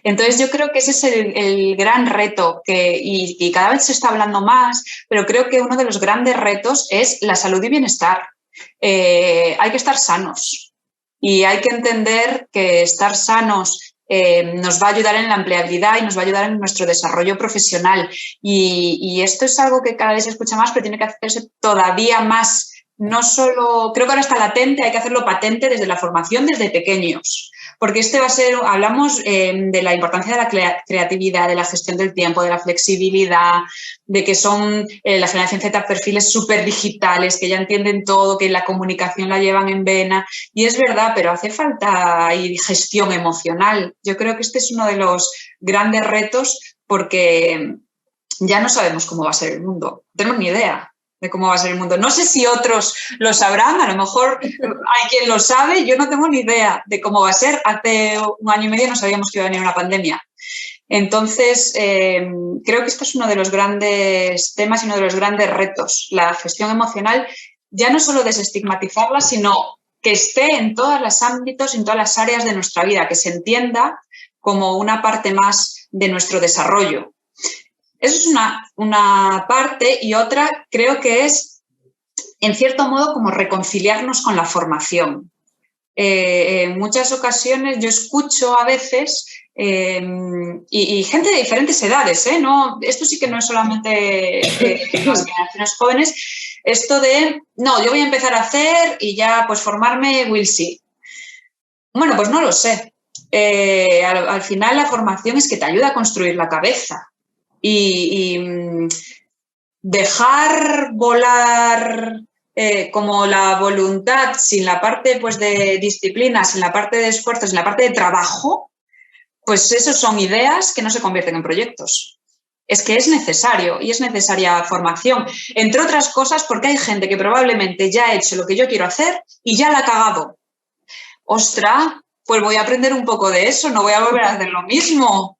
Entonces yo creo que ese es el gran reto y cada vez se está hablando más, pero creo que uno de los grandes retos es la salud y bienestar. Hay que estar sanos y hay que entender que estar sanos nos va a ayudar en la empleabilidad y nos va a ayudar en nuestro desarrollo profesional. Y esto es algo que cada vez se escucha más, pero tiene que hacerse todavía más. No solo, creo que ahora está latente, hay que hacerlo patente desde la formación, desde pequeños. Porque va a ser, hablamos de la importancia de la creatividad, de la gestión del tiempo, de la flexibilidad, de que son la generación Z perfiles súper digitales, que ya entienden todo, que la comunicación la llevan en vena. Y es verdad, pero hace falta gestión emocional. Yo creo que este es uno de los grandes retos porque ya no sabemos cómo va a ser el mundo. No tenemos ni idea de cómo va a ser el mundo. No sé si otros lo sabrán, a lo mejor hay quien lo sabe, yo no tengo ni idea de cómo va a ser. Hace 1 año y medio no sabíamos que iba a venir una pandemia. Entonces, creo que esto es uno de los grandes temas y uno de los grandes retos, la gestión emocional, ya no solo desestigmatizarla, sino que esté en todos los ámbitos, en todas las áreas de nuestra vida, que se entienda como una parte más de nuestro desarrollo. Eso es una parte y otra creo que es, en cierto modo, como reconciliarnos con la formación. En muchas ocasiones yo escucho a veces y gente de diferentes edades, ¿no? Esto sí que no es solamente las generaciones jóvenes, esto de, no, yo voy a empezar a hacer y ya pues formarme will see. Bueno, pues no lo sé. al final la formación es que te ayuda a construir la cabeza y dejar volar como la voluntad sin la parte pues, de disciplina, sin la parte de esfuerzo, sin la parte de trabajo, pues esos son ideas que no se convierten en proyectos. Es que es necesario y es necesaria formación, entre otras cosas porque hay gente que probablemente ya ha hecho lo que yo quiero hacer y ya la ha cagado. ¡Ostras! Pues voy a aprender un poco de eso, no voy a volver a hacer lo mismo.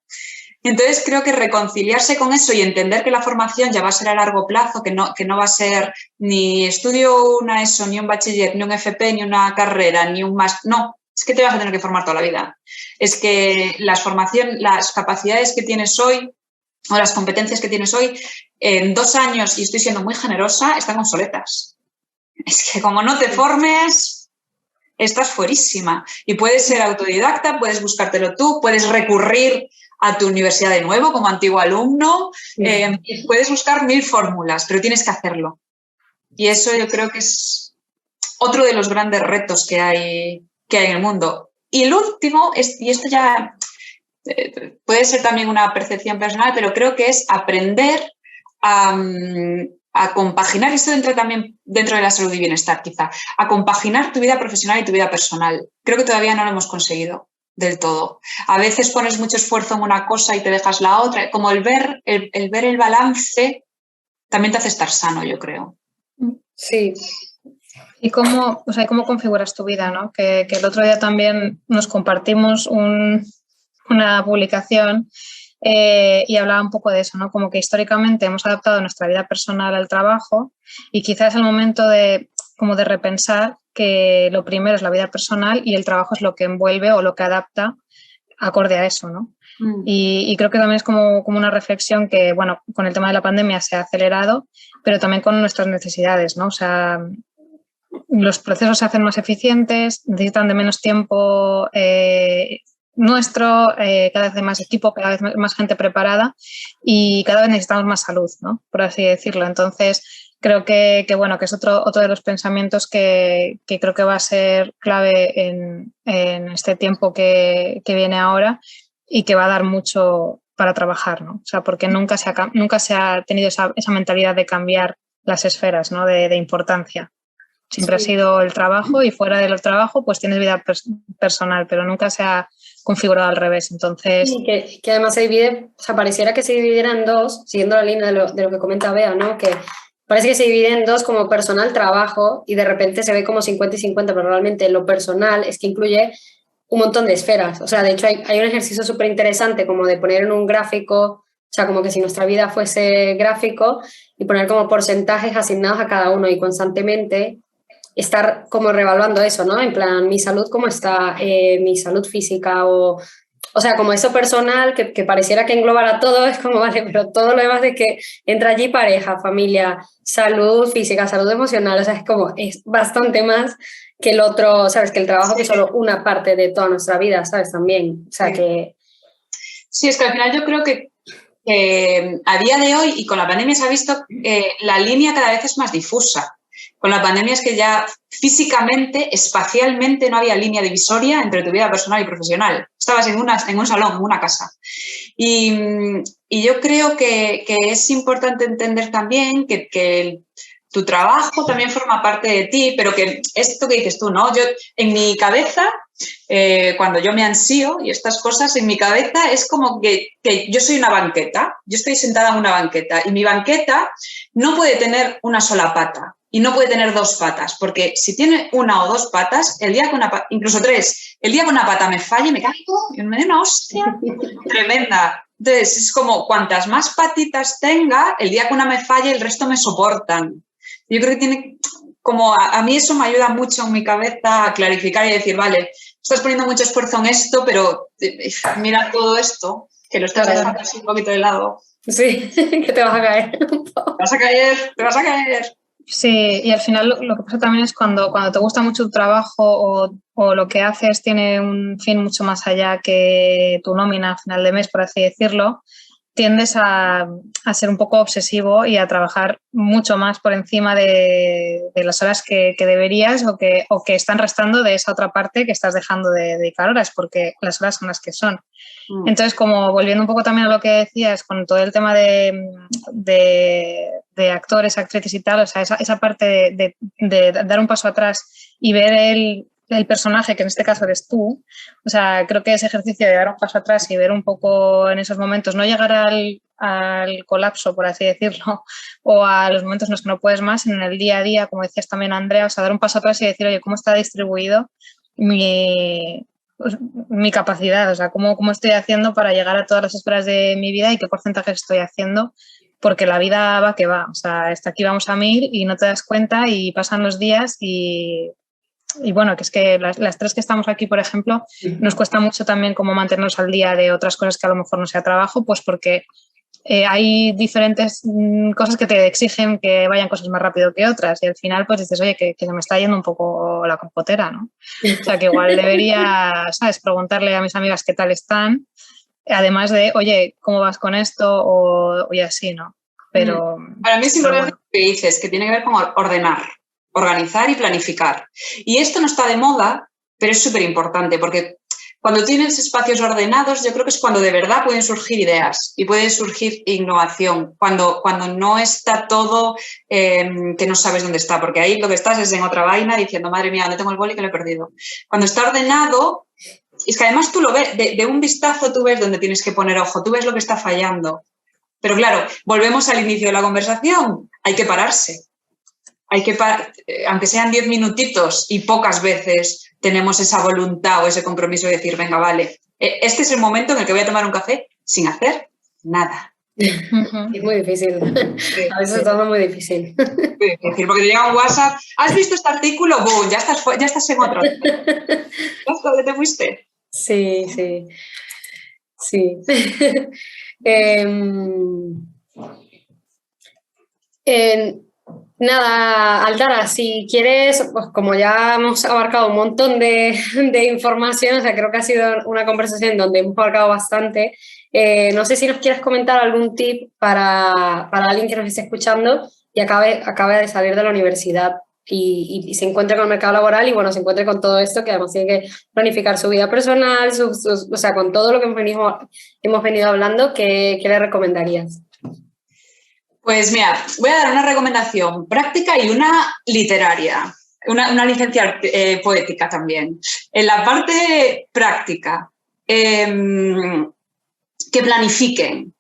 Entonces creo que reconciliarse con eso y entender que la formación ya va a ser a largo plazo, que no va a ser ni estudio una ESO, ni un bachiller, ni un FP, ni una carrera, ni un máster. No, es que te vas a tener que formar toda la vida. Es que las capacidades que tienes hoy o las competencias que tienes hoy, en 2 años, y estoy siendo muy generosa, están obsoletas. Es que como no te formes, estás fuerísima. Y puedes ser autodidacta, puedes buscártelo tú, puedes recurrir a tu universidad de nuevo como antiguo alumno, puedes buscar 1000 fórmulas, pero tienes que hacerlo. Y eso yo creo que es otro de los grandes retos que hay en el mundo. Y el último, y esto ya puede ser también una percepción personal, pero creo que es aprender a compaginar, esto entra también dentro de la salud y bienestar quizá, a compaginar tu vida profesional y tu vida personal. Creo que todavía no lo hemos conseguido del todo. A veces pones mucho esfuerzo en una cosa y te dejas la otra, como el ver el balance también te hace estar sano, yo creo. Sí. ¿Y cómo configuras tu vida, ¿no? Que el otro día también nos compartimos una publicación y hablaba un poco de eso, ¿no? Como que históricamente hemos adaptado nuestra vida personal al trabajo y quizás es el momento de repensar que lo primero es la vida personal y el trabajo es lo que envuelve o lo que adapta acorde a eso, ¿no? Y creo que también es como una reflexión que, bueno, con el tema de la pandemia se ha acelerado, pero también con nuestras necesidades, ¿no? O sea, los procesos se hacen más eficientes, necesitan de menos tiempo nuestro, cada vez hay más equipo, cada vez más gente preparada y cada vez necesitamos más salud, ¿no? Por así decirlo. Entonces, creo que bueno, que es otro de los pensamientos que creo que va a ser clave en este tiempo que viene ahora y que va a dar mucho para trabajar, ¿no? O sea, porque nunca se ha tenido esa mentalidad de cambiar las esferas, ¿no? de importancia. Siempre ha sido el trabajo y fuera del trabajo pues tienes vida personal, pero nunca se ha configurado al revés. Entonces... Sí, que además se divide, o sea, pareciera que se dividiera en dos, siguiendo la línea de lo que comenta Bea, ¿no? Que parece que se divide en dos como personal, trabajo, y de repente se ve como 50 y 50, pero realmente lo personal es que incluye un montón de esferas. O sea, de hecho hay un ejercicio súper interesante como de poner en un gráfico, o sea, como que si nuestra vida fuese gráfico y poner como porcentajes asignados a cada uno y constantemente estar como revaluando eso, ¿no? En plan, mi salud, ¿cómo está? Mi salud física o sea, como eso personal que pareciera que englobara todo, es como, vale, pero todo lo demás de que entra allí pareja, familia, salud física, salud emocional, o sea, es como, es bastante más que el otro, ¿sabes? Que el trabajo, que es solo una parte de toda nuestra vida, ¿sabes? También, o sea, que... Sí, es que al final yo creo que a día de hoy y con la pandemia se ha visto la línea cada vez es más difusa. Con la pandemia es que ya físicamente, espacialmente, no había línea divisoria entre tu vida personal y profesional. Estabas en un salón, en una casa. Y yo creo que es importante entender también que tu trabajo también forma parte de ti, pero que esto que dices tú, ¿no? Yo, en mi cabeza, cuando yo me ansío y estas cosas, en mi cabeza es como que yo soy una banqueta, yo estoy sentada en una banqueta y mi banqueta no puede tener una sola pata. Y no puede tener 2 patas, porque si tiene 1 o 2 patas, el día que incluso 3, el día que una pata me falle, me caigo y me da una hostia tremenda. Entonces, es como cuantas más patitas tenga, el día que una me falle, el resto me soportan. Yo creo que tiene como, a mí eso me ayuda mucho en mi cabeza a clarificar y decir, vale, estás poniendo mucho esfuerzo en esto, pero mira todo esto, que lo estás dejando así un poquito de lado. Sí, que te vas a caer. Te vas a caer. Sí, y al final lo que pasa también es cuando te gusta mucho tu trabajo o lo que haces tiene un fin mucho más allá que tu nómina a final de mes, por así decirlo, tiendes a ser un poco obsesivo y a trabajar mucho más por encima de las horas que deberías o que están restando de esa otra parte que estás dejando de dedicar horas, porque las horas son las que son. Entonces, como volviendo un poco también a lo que decías con todo el tema de actores, actrices y tal, o sea, esa parte de dar un paso atrás y ver el personaje, que en este caso eres tú, o sea, creo que ese ejercicio de dar un paso atrás y ver un poco en esos momentos, no llegar al colapso, por así decirlo, o a los momentos en los que no puedes más, en el día a día, como decías también Andrea, o sea, dar un paso atrás y decir, oye, ¿cómo está distribuido mi capacidad? O sea, ¿cómo estoy haciendo para llegar a todas las esferas de mi vida y qué porcentaje estoy haciendo? Porque la vida va que va, o sea, hasta aquí vamos a 1000 y no te das cuenta y pasan los días y bueno, que es que las tres que estamos aquí, por ejemplo, nos cuesta mucho también como mantenernos al día de otras cosas que a lo mejor no sea trabajo, pues porque hay diferentes cosas que te exigen que vayan cosas más rápido que otras y al final pues dices, oye, que se me está yendo un poco la compotera, ¿no? O sea, que igual debería, ¿sabes?, preguntarle a mis amigas qué tal están, además de, oye, ¿cómo vas con esto? O así, ¿no? Pero... Para mí es importante lo que dices, que tiene que ver con ordenar. Organizar y planificar. Y esto no está de moda, pero es súper importante porque cuando tienes espacios ordenados, yo creo que es cuando de verdad pueden surgir ideas y puede surgir innovación, cuando no está todo que no sabes dónde está, porque ahí lo que estás es en otra vaina diciendo, madre mía, ¿dónde tengo el boli que lo he perdido? Cuando está ordenado, es que además tú lo ves, de un vistazo tú ves dónde tienes que poner ojo, tú ves lo que está fallando. Pero claro, volvemos al inicio de la conversación, hay que pararse. Aunque sean 10 minutitos y pocas veces tenemos esa voluntad o ese compromiso de decir, venga, vale, este es el momento en el que voy a tomar un café sin hacer nada. Es muy difícil. Sí, a veces es todo muy difícil. Muy difícil, porque te llega un WhatsApp, ¿has visto este artículo? ¡Bum! Ya estás en otro. ¿Dónde te fuiste? Sí. Nada, Altara, si quieres, pues como ya hemos abarcado un montón de información, o sea, creo que ha sido una conversación donde hemos abarcado bastante. No sé si nos quieres comentar algún tip para alguien que nos esté escuchando y acabe de salir de la universidad y se encuentre con el mercado laboral y bueno, se encuentre con todo esto, que además tiene que planificar su vida personal, o sea, con todo lo que hemos venido hablando, ¿qué le recomendarías? Pues mira, voy a dar una recomendación práctica y una literaria, una licencia poética también. En la parte práctica, que planifiquen.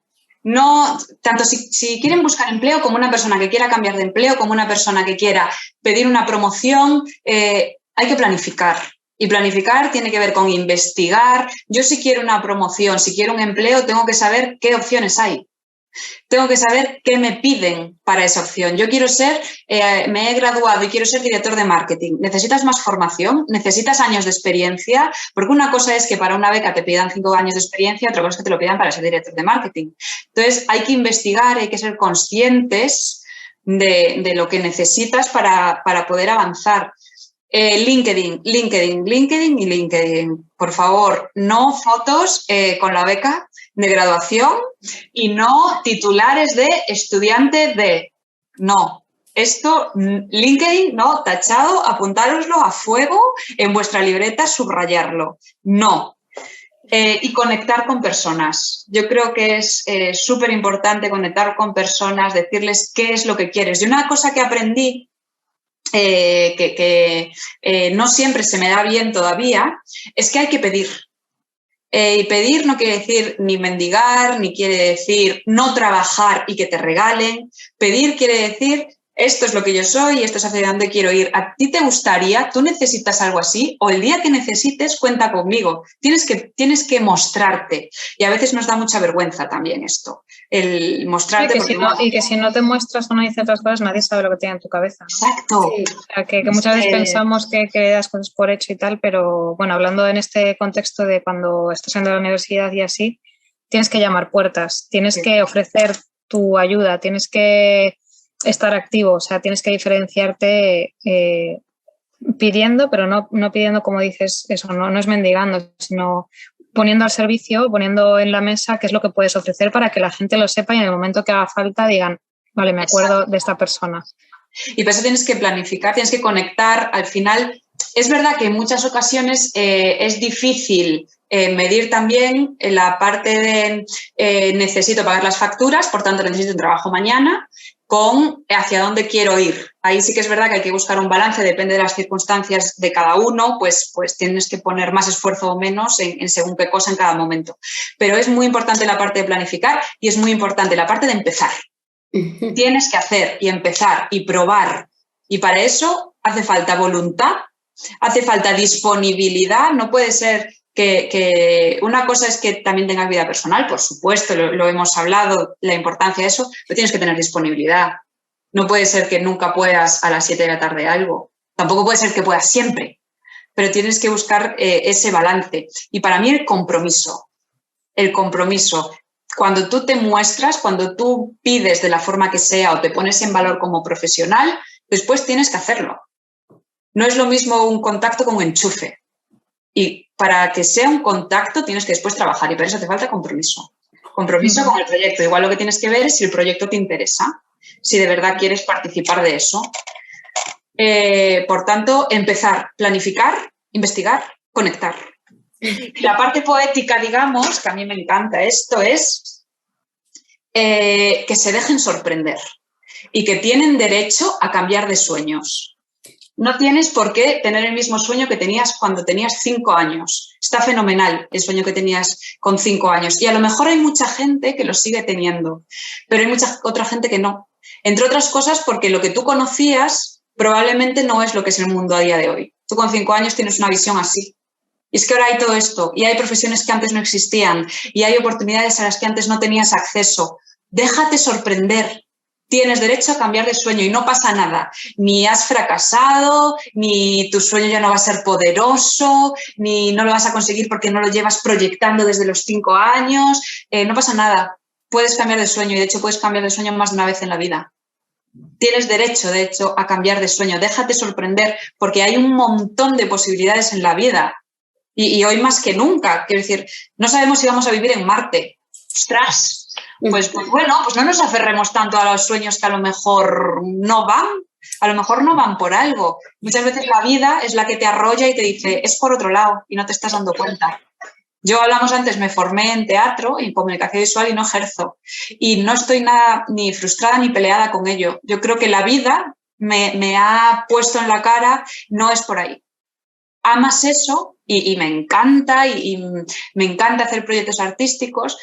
No, tanto si quieren buscar empleo como una persona que quiera cambiar de empleo, como una persona que quiera pedir una promoción, hay que planificar. Y planificar tiene que ver con investigar. Yo si quiero una promoción, si quiero un empleo, tengo que saber qué opciones hay. Tengo que saber qué me piden para esa opción. Yo quiero ser, me he graduado y quiero ser director de marketing. ¿Necesitas más formación? ¿Necesitas años de experiencia? Porque una cosa es que para una beca te pidan 5 años de experiencia, otra cosa es que te lo pidan para ser director de marketing. Entonces, hay que investigar, hay que ser conscientes de lo que necesitas para poder avanzar. LinkedIn. Por favor, no fotos con la beca de graduación y no titulares de estudiante de. No. Esto, LinkedIn, no, tachado, apuntároslo a fuego en vuestra libreta, subrayarlo. No. Y conectar con personas. Yo creo que es súper importante conectar con personas, decirles qué es lo que quieres. Y una cosa que aprendí que no siempre se me da bien todavía, es que hay que pedir. Y pedir no quiere decir ni mendigar, ni quiere decir no trabajar y que te regalen. Pedir quiere decir, esto es lo que yo soy y esto es hacia dónde quiero ir. ¿A ti te gustaría? ¿Tú necesitas algo así? O el día que necesites, cuenta conmigo. Tienes que mostrarte. Y a veces nos da mucha vergüenza también esto, el mostrarte. Y que si no te muestras o no dices otras cosas, nadie sabe lo que tiene en tu cabeza, ¿no? Exacto. Sí. O sea, que muchas veces pensamos que das cosas por hecho y tal, pero bueno, hablando en este contexto de cuando estás en la universidad y así, tienes que llamar puertas, tienes que ofrecer tu ayuda, tienes que estar activo, o sea, tienes que diferenciarte pidiendo, pero no pidiendo, como dices, eso, no es mendigando, sino poniendo al servicio, poniendo en la mesa qué es lo que puedes ofrecer para que la gente lo sepa y en el momento que haga falta digan, vale, me acuerdo de esta persona. Y por eso tienes que planificar, tienes que conectar. Al final, es verdad que en muchas ocasiones es difícil medir también la parte de necesito pagar las facturas, por tanto necesito un trabajo mañana, con hacia dónde quiero ir. Ahí sí que es verdad que hay que buscar un balance, depende de las circunstancias de cada uno, pues tienes que poner más esfuerzo o menos en según qué cosa en cada momento. Pero es muy importante la parte de planificar y es muy importante la parte de empezar. Tienes que hacer y empezar y probar. Y para eso hace falta voluntad, hace falta disponibilidad. No puede ser que una cosa es que también tengas vida personal, por supuesto, lo hemos hablado, la importancia de eso, pero tienes que tener disponibilidad. No puede ser que nunca puedas a las 7 de la tarde algo. Tampoco puede ser que puedas siempre, pero tienes que buscar ese balance. Y para mí el compromiso. Cuando tú te muestras, cuando tú pides de la forma que sea o te pones en valor como profesional, después tienes que hacerlo. No es lo mismo un contacto con un enchufe. Y para que sea un contacto tienes que después trabajar y para eso te falta compromiso. Compromiso con el proyecto. Igual lo que tienes que ver es si el proyecto te interesa, si de verdad quieres participar de eso. Por tanto, empezar, planificar, investigar, conectar. La parte poética, digamos, que a mí me encanta esto, es que se dejen sorprender y que tienen derecho a cambiar de sueños. No tienes por qué tener el mismo sueño que tenías cuando tenías 5 años. Está fenomenal el sueño que tenías con 5 años. Y a lo mejor hay mucha gente que lo sigue teniendo, pero hay mucha otra gente que no. Entre otras cosas porque lo que tú conocías probablemente no es lo que es el mundo a día de hoy. Tú con 5 años tienes una visión así. Y es que ahora hay todo esto, y hay profesiones que antes no existían, y hay oportunidades a las que antes no tenías acceso. Déjate sorprender. Tienes derecho a cambiar de sueño y no pasa nada. Ni has fracasado, ni tu sueño ya no va a ser poderoso, ni no lo vas a conseguir porque no lo llevas proyectando desde los 5 años. No pasa nada. Puedes cambiar de sueño y, de hecho, puedes cambiar de sueño más de una vez en la vida. Tienes derecho, de hecho, a cambiar de sueño. Déjate sorprender porque hay un montón de posibilidades en la vida. Y hoy más que nunca, quiero decir, no sabemos si vamos a vivir en Marte. ¡Ostras! Pues bueno, pues no nos aferremos tanto a los sueños que a lo mejor no van. A lo mejor no van por algo. Muchas veces la vida es la que te arrolla y te dice, es por otro lado y no te estás dando cuenta. Yo, hablamos antes, me formé en teatro, en comunicación visual y no ejerzo. Y no estoy nada ni frustrada ni peleada con ello. Yo creo que la vida me ha puesto en la cara, no es por ahí. Amas eso y me encanta y me encanta hacer proyectos artísticos,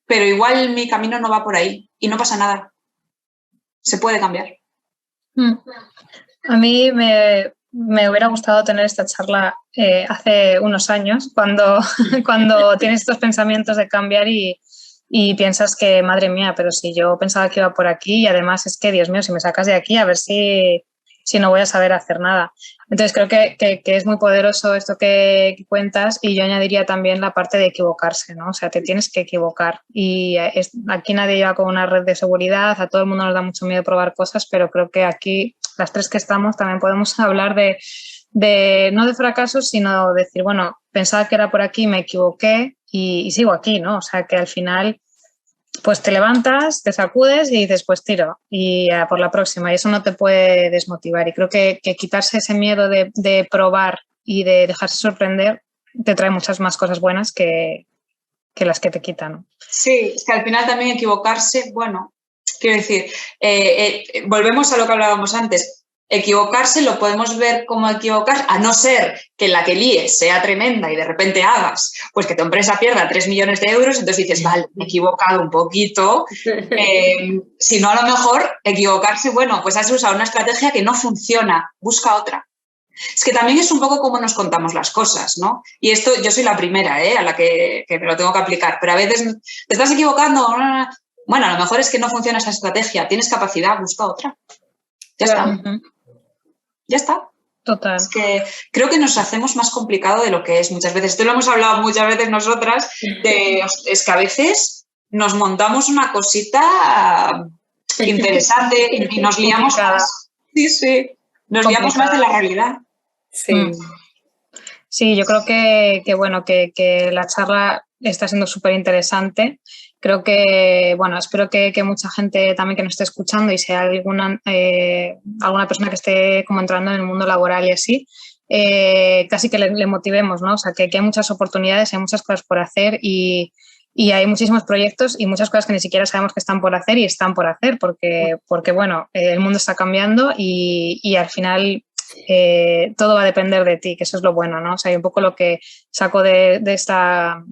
pero igual mi camino no va por ahí y no pasa nada. Se puede cambiar. A mí me hubiera gustado tener esta charla hace unos años, cuando tienes estos pensamientos de cambiar y piensas que, madre mía, pero si yo pensaba que iba por aquí y además es que, Dios mío, si me sacas de aquí, a ver si no voy a saber hacer nada. Entonces creo que es muy poderoso esto que cuentas y yo añadiría también la parte de equivocarse, ¿no? O sea, te tienes que equivocar y aquí nadie lleva con una red de seguridad, a todo el mundo nos da mucho miedo probar cosas, pero creo que aquí las tres que estamos también podemos hablar de no de fracasos, sino decir, bueno, pensaba que era por aquí, me equivoqué y sigo aquí, ¿no? O sea, que al final pues te levantas, te sacudes y dices, pues tiro y por la próxima. Y eso no te puede desmotivar. Y creo que quitarse ese miedo de probar y de dejarse sorprender te trae muchas más cosas buenas que las que te quitan, ¿no? Sí, es que al final también equivocarse, bueno, quiero decir, volvemos a lo que hablábamos antes. Equivocarse lo podemos ver como equivocar, a no ser que la que líes sea tremenda y de repente hagas, pues que tu empresa pierda 3 millones de euros, entonces dices, vale, me he equivocado un poquito. Si no, a lo mejor equivocarse, bueno, pues has usado una estrategia que no funciona, busca otra. Es que también es un poco como nos contamos las cosas, ¿no? Y esto yo soy la primera a la que me lo tengo que aplicar, pero a veces te estás equivocando. Bueno, a lo mejor es que no funciona esa estrategia, tienes capacidad, busca otra. Ya está. Ya está. Total. Es que creo que nos hacemos más complicado de lo que es muchas veces. Esto lo hemos hablado muchas veces nosotras, es que a veces nos montamos una cosita interesante y nos liamos más. Sí, nos liamos más de la realidad. Sí. Sí, yo creo que la charla está siendo súper interesante. Creo que, espero que mucha gente también que nos esté escuchando y sea alguna persona que esté como entrando en el mundo laboral y así, casi que le motivemos, ¿no? O sea, que hay muchas oportunidades, hay muchas cosas por hacer y hay muchísimos proyectos y muchas cosas que ni siquiera sabemos que están por hacer y están por hacer porque el mundo está cambiando y al final todo va a depender de ti, que eso es lo bueno, ¿no? O sea, y un poco lo que saco de esta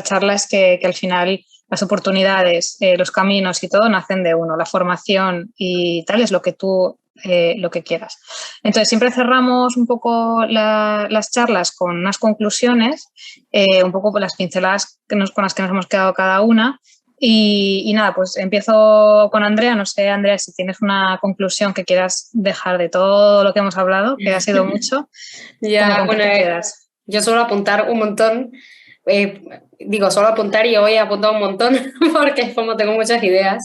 charla es que al final las oportunidades, los caminos y todo nacen de uno, la formación y tal es lo que tú lo que quieras. Entonces, siempre cerramos un poco las charlas con unas conclusiones, un poco las pinceladas con las que nos hemos quedado cada una. Y nada, pues empiezo con Andrea. No sé, Andrea, si tienes una conclusión que quieras dejar de todo lo que hemos hablado, que ha sido mucho. Ya, bueno, ¿qué te quedas? Yo suelo apuntar un montón. Solo apuntar y hoy he apuntado un montón porque es como tengo muchas ideas,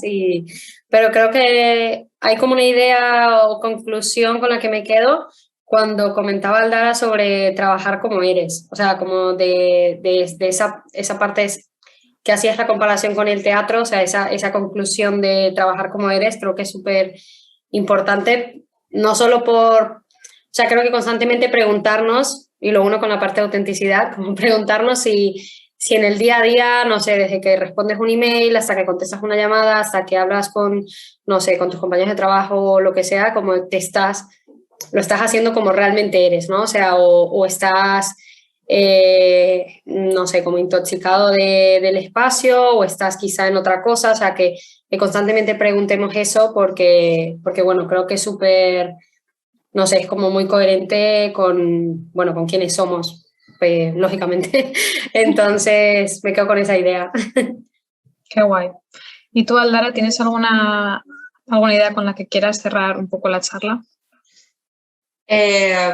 pero creo que hay como una idea o conclusión con la que me quedo cuando comentaba Aldara sobre trabajar como eres, o sea, como de esa parte que hacías la comparación con el teatro, o sea, esa conclusión de trabajar como eres, creo que es súper importante, no solo o sea, creo que constantemente preguntarnos, y lo uno con la parte de autenticidad, como preguntarnos si en el día a día, no sé, desde que respondes un email hasta que contestas una llamada, hasta que hablas con, no sé, con tus compañeros de trabajo o lo que sea, como lo estás haciendo como realmente eres, ¿no? O sea, o estás, no sé, como intoxicado del espacio o estás quizá en otra cosa, o sea, que constantemente preguntemos eso porque bueno, creo que es súper, no sé, es como muy coherente con quiénes somos, lógicamente. Entonces, me quedo con esa idea. Qué guay. ¿Y tú, Aldara, tienes alguna idea con la que quieras cerrar un poco la charla?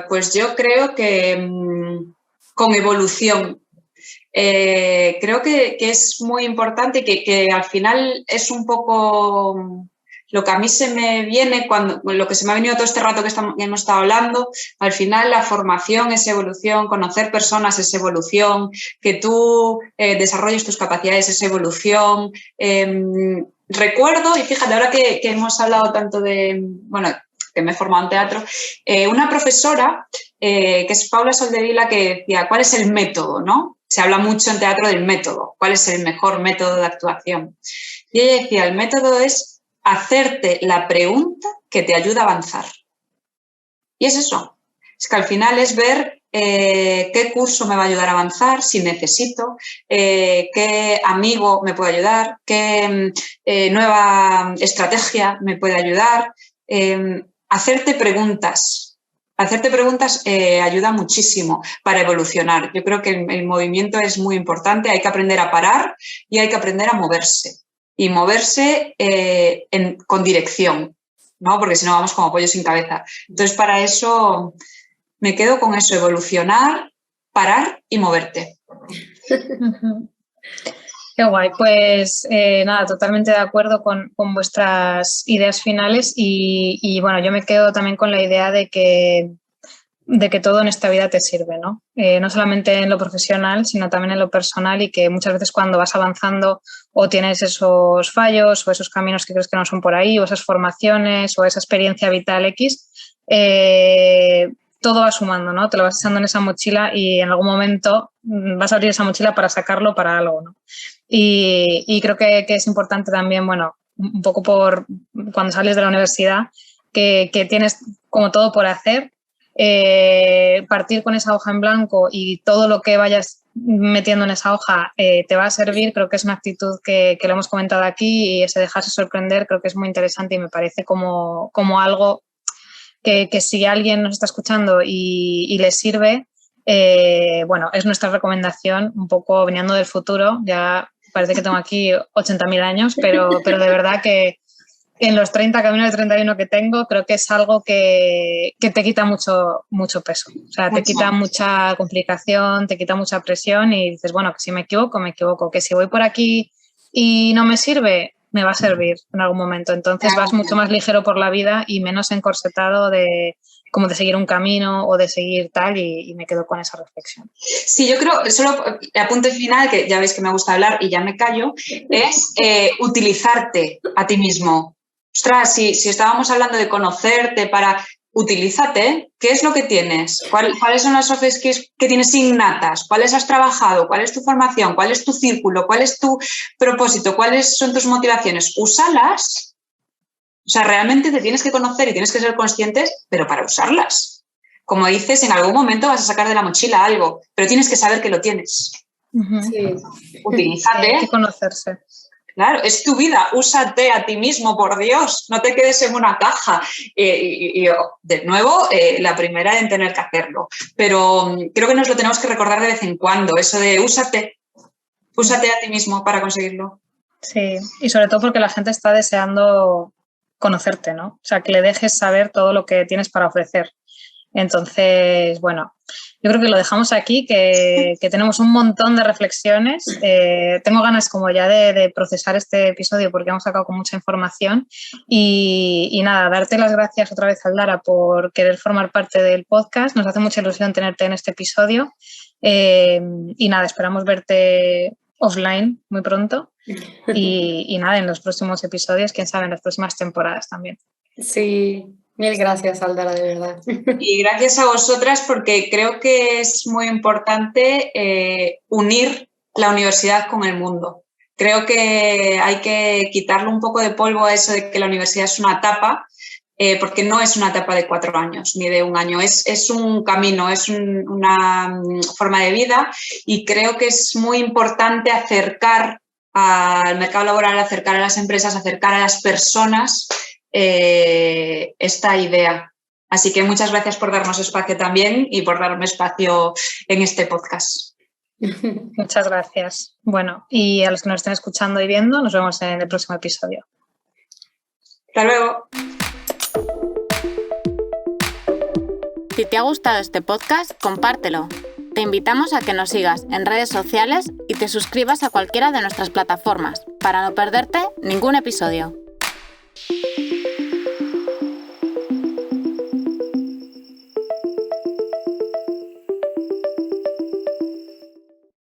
Pues yo creo que con evolución. Creo que es muy importante que al final es un poco lo que a mí se me viene lo que se me ha venido todo este rato que hemos estado hablando. Al final la formación es evolución, conocer personas es evolución, que tú desarrolles tus capacidades es evolución. Recuerdo, y fíjate, ahora que hemos hablado tanto que me he formado en teatro, una profesora que es Paula Soldevila, que decía, ¿cuál es el método, no? Se habla mucho en teatro del método, ¿cuál es el mejor método de actuación? Y ella decía, el método es hacerte la pregunta que te ayuda a avanzar. Y es eso, es que al final es ver qué curso me va a ayudar a avanzar, si necesito, qué amigo me puede ayudar, qué nueva estrategia me puede ayudar. Hacerte preguntas. Hacerte preguntas ayuda muchísimo para evolucionar. Yo creo que el movimiento es muy importante, hay que aprender a parar y hay que aprender a moverse. Y moverse con dirección, ¿no? Porque si no vamos como pollo sin cabeza. Entonces, para eso me quedo con eso, evolucionar, parar y moverte. Qué guay, pues nada, totalmente de acuerdo con vuestras ideas finales y bueno, yo me quedo también con la idea de que todo en esta vida te sirve, ¿no? No solamente en lo profesional, sino también en lo personal y que muchas veces cuando vas avanzando o tienes esos fallos o esos caminos que crees que no son por ahí o esas formaciones o esa experiencia vital X, todo va sumando, ¿no? Te lo vas echando en esa mochila y en algún momento vas a abrir esa mochila para sacarlo para algo, ¿no? Y creo que es importante también, bueno, un poco por cuando sales de la universidad, que tienes como todo por hacer, partir con esa hoja en blanco y todo lo que vayas metiendo en esa hoja te va a servir. Creo que es una actitud que lo hemos comentado aquí y ese dejarse sorprender creo que es muy interesante y me parece como algo que si alguien nos está escuchando y le sirve, bueno, es nuestra recomendación un poco viniendo del futuro. Ya parece que tengo aquí 80.000 años, pero de verdad que en los 30 caminos de 31 que tengo, creo que es algo que te quita mucho peso. O sea, te quita mucha complicación, te quita mucha presión y dices, bueno, que si me equivoco, que si voy por aquí y no me sirve, me va a servir en algún momento. Entonces vas mucho más ligero por la vida y menos encorsetado de como de seguir un camino o de seguir tal, y me quedo con esa reflexión. Sí, yo creo, solo el apunte final, que ya veis que me gusta hablar y ya me callo, es utilizarte a ti mismo. Ostras, si estábamos hablando de conocerte para... Utilízate, ¿qué es lo que tienes? ¿Cuáles son las soft skills que tienes innatas? ¿Cuáles has trabajado? ¿Cuál es tu formación? ¿Cuál es tu círculo? ¿Cuál es tu propósito? ¿Cuáles son tus motivaciones? Úsalas. O sea, realmente te tienes que conocer y tienes que ser conscientes, pero para usarlas. Como dices, en algún momento vas a sacar de la mochila algo, pero tienes que saber que lo tienes. Sí. Utilízate. Hay que conocerse. Claro, es tu vida, úsate a ti mismo, por Dios, no te quedes en una caja. Y de nuevo, la primera en tener que hacerlo. Pero creo que nos lo tenemos que recordar de vez en cuando, eso de úsate a ti mismo para conseguirlo. Sí, y sobre todo porque la gente está deseando conocerte, ¿no? O sea, que le dejes saber todo lo que tienes para ofrecer. Entonces, bueno, yo creo que lo dejamos aquí, que tenemos un montón de reflexiones. Tengo ganas como ya de procesar este episodio porque hemos sacado con mucha información y nada, darte las gracias otra vez, Aldara, por querer formar parte del podcast. Nos hace mucha ilusión tenerte en este episodio y nada, esperamos verte offline muy pronto y nada, en los próximos episodios, quién sabe, en las próximas temporadas también. Sí. Mil gracias, Aldara, de verdad. Y gracias a vosotras porque creo que es muy importante unir la universidad con el mundo. Creo que hay que quitarle un poco de polvo a eso de que la universidad es una etapa, porque no es una etapa de 4 años ni de 1 año, es un camino, es una forma de vida y creo que es muy importante acercar al mercado laboral, acercar a las empresas, acercar a las personas esta idea. Así que muchas gracias por darnos espacio también y por darme espacio en este podcast. Muchas gracias. Bueno, y a los que nos estén escuchando y viendo, nos vemos en el próximo episodio. Hasta luego. Si te ha gustado este podcast, compártelo. Te invitamos a que nos sigas en redes sociales y te suscribas a cualquiera de nuestras plataformas para no perderte ningún episodio.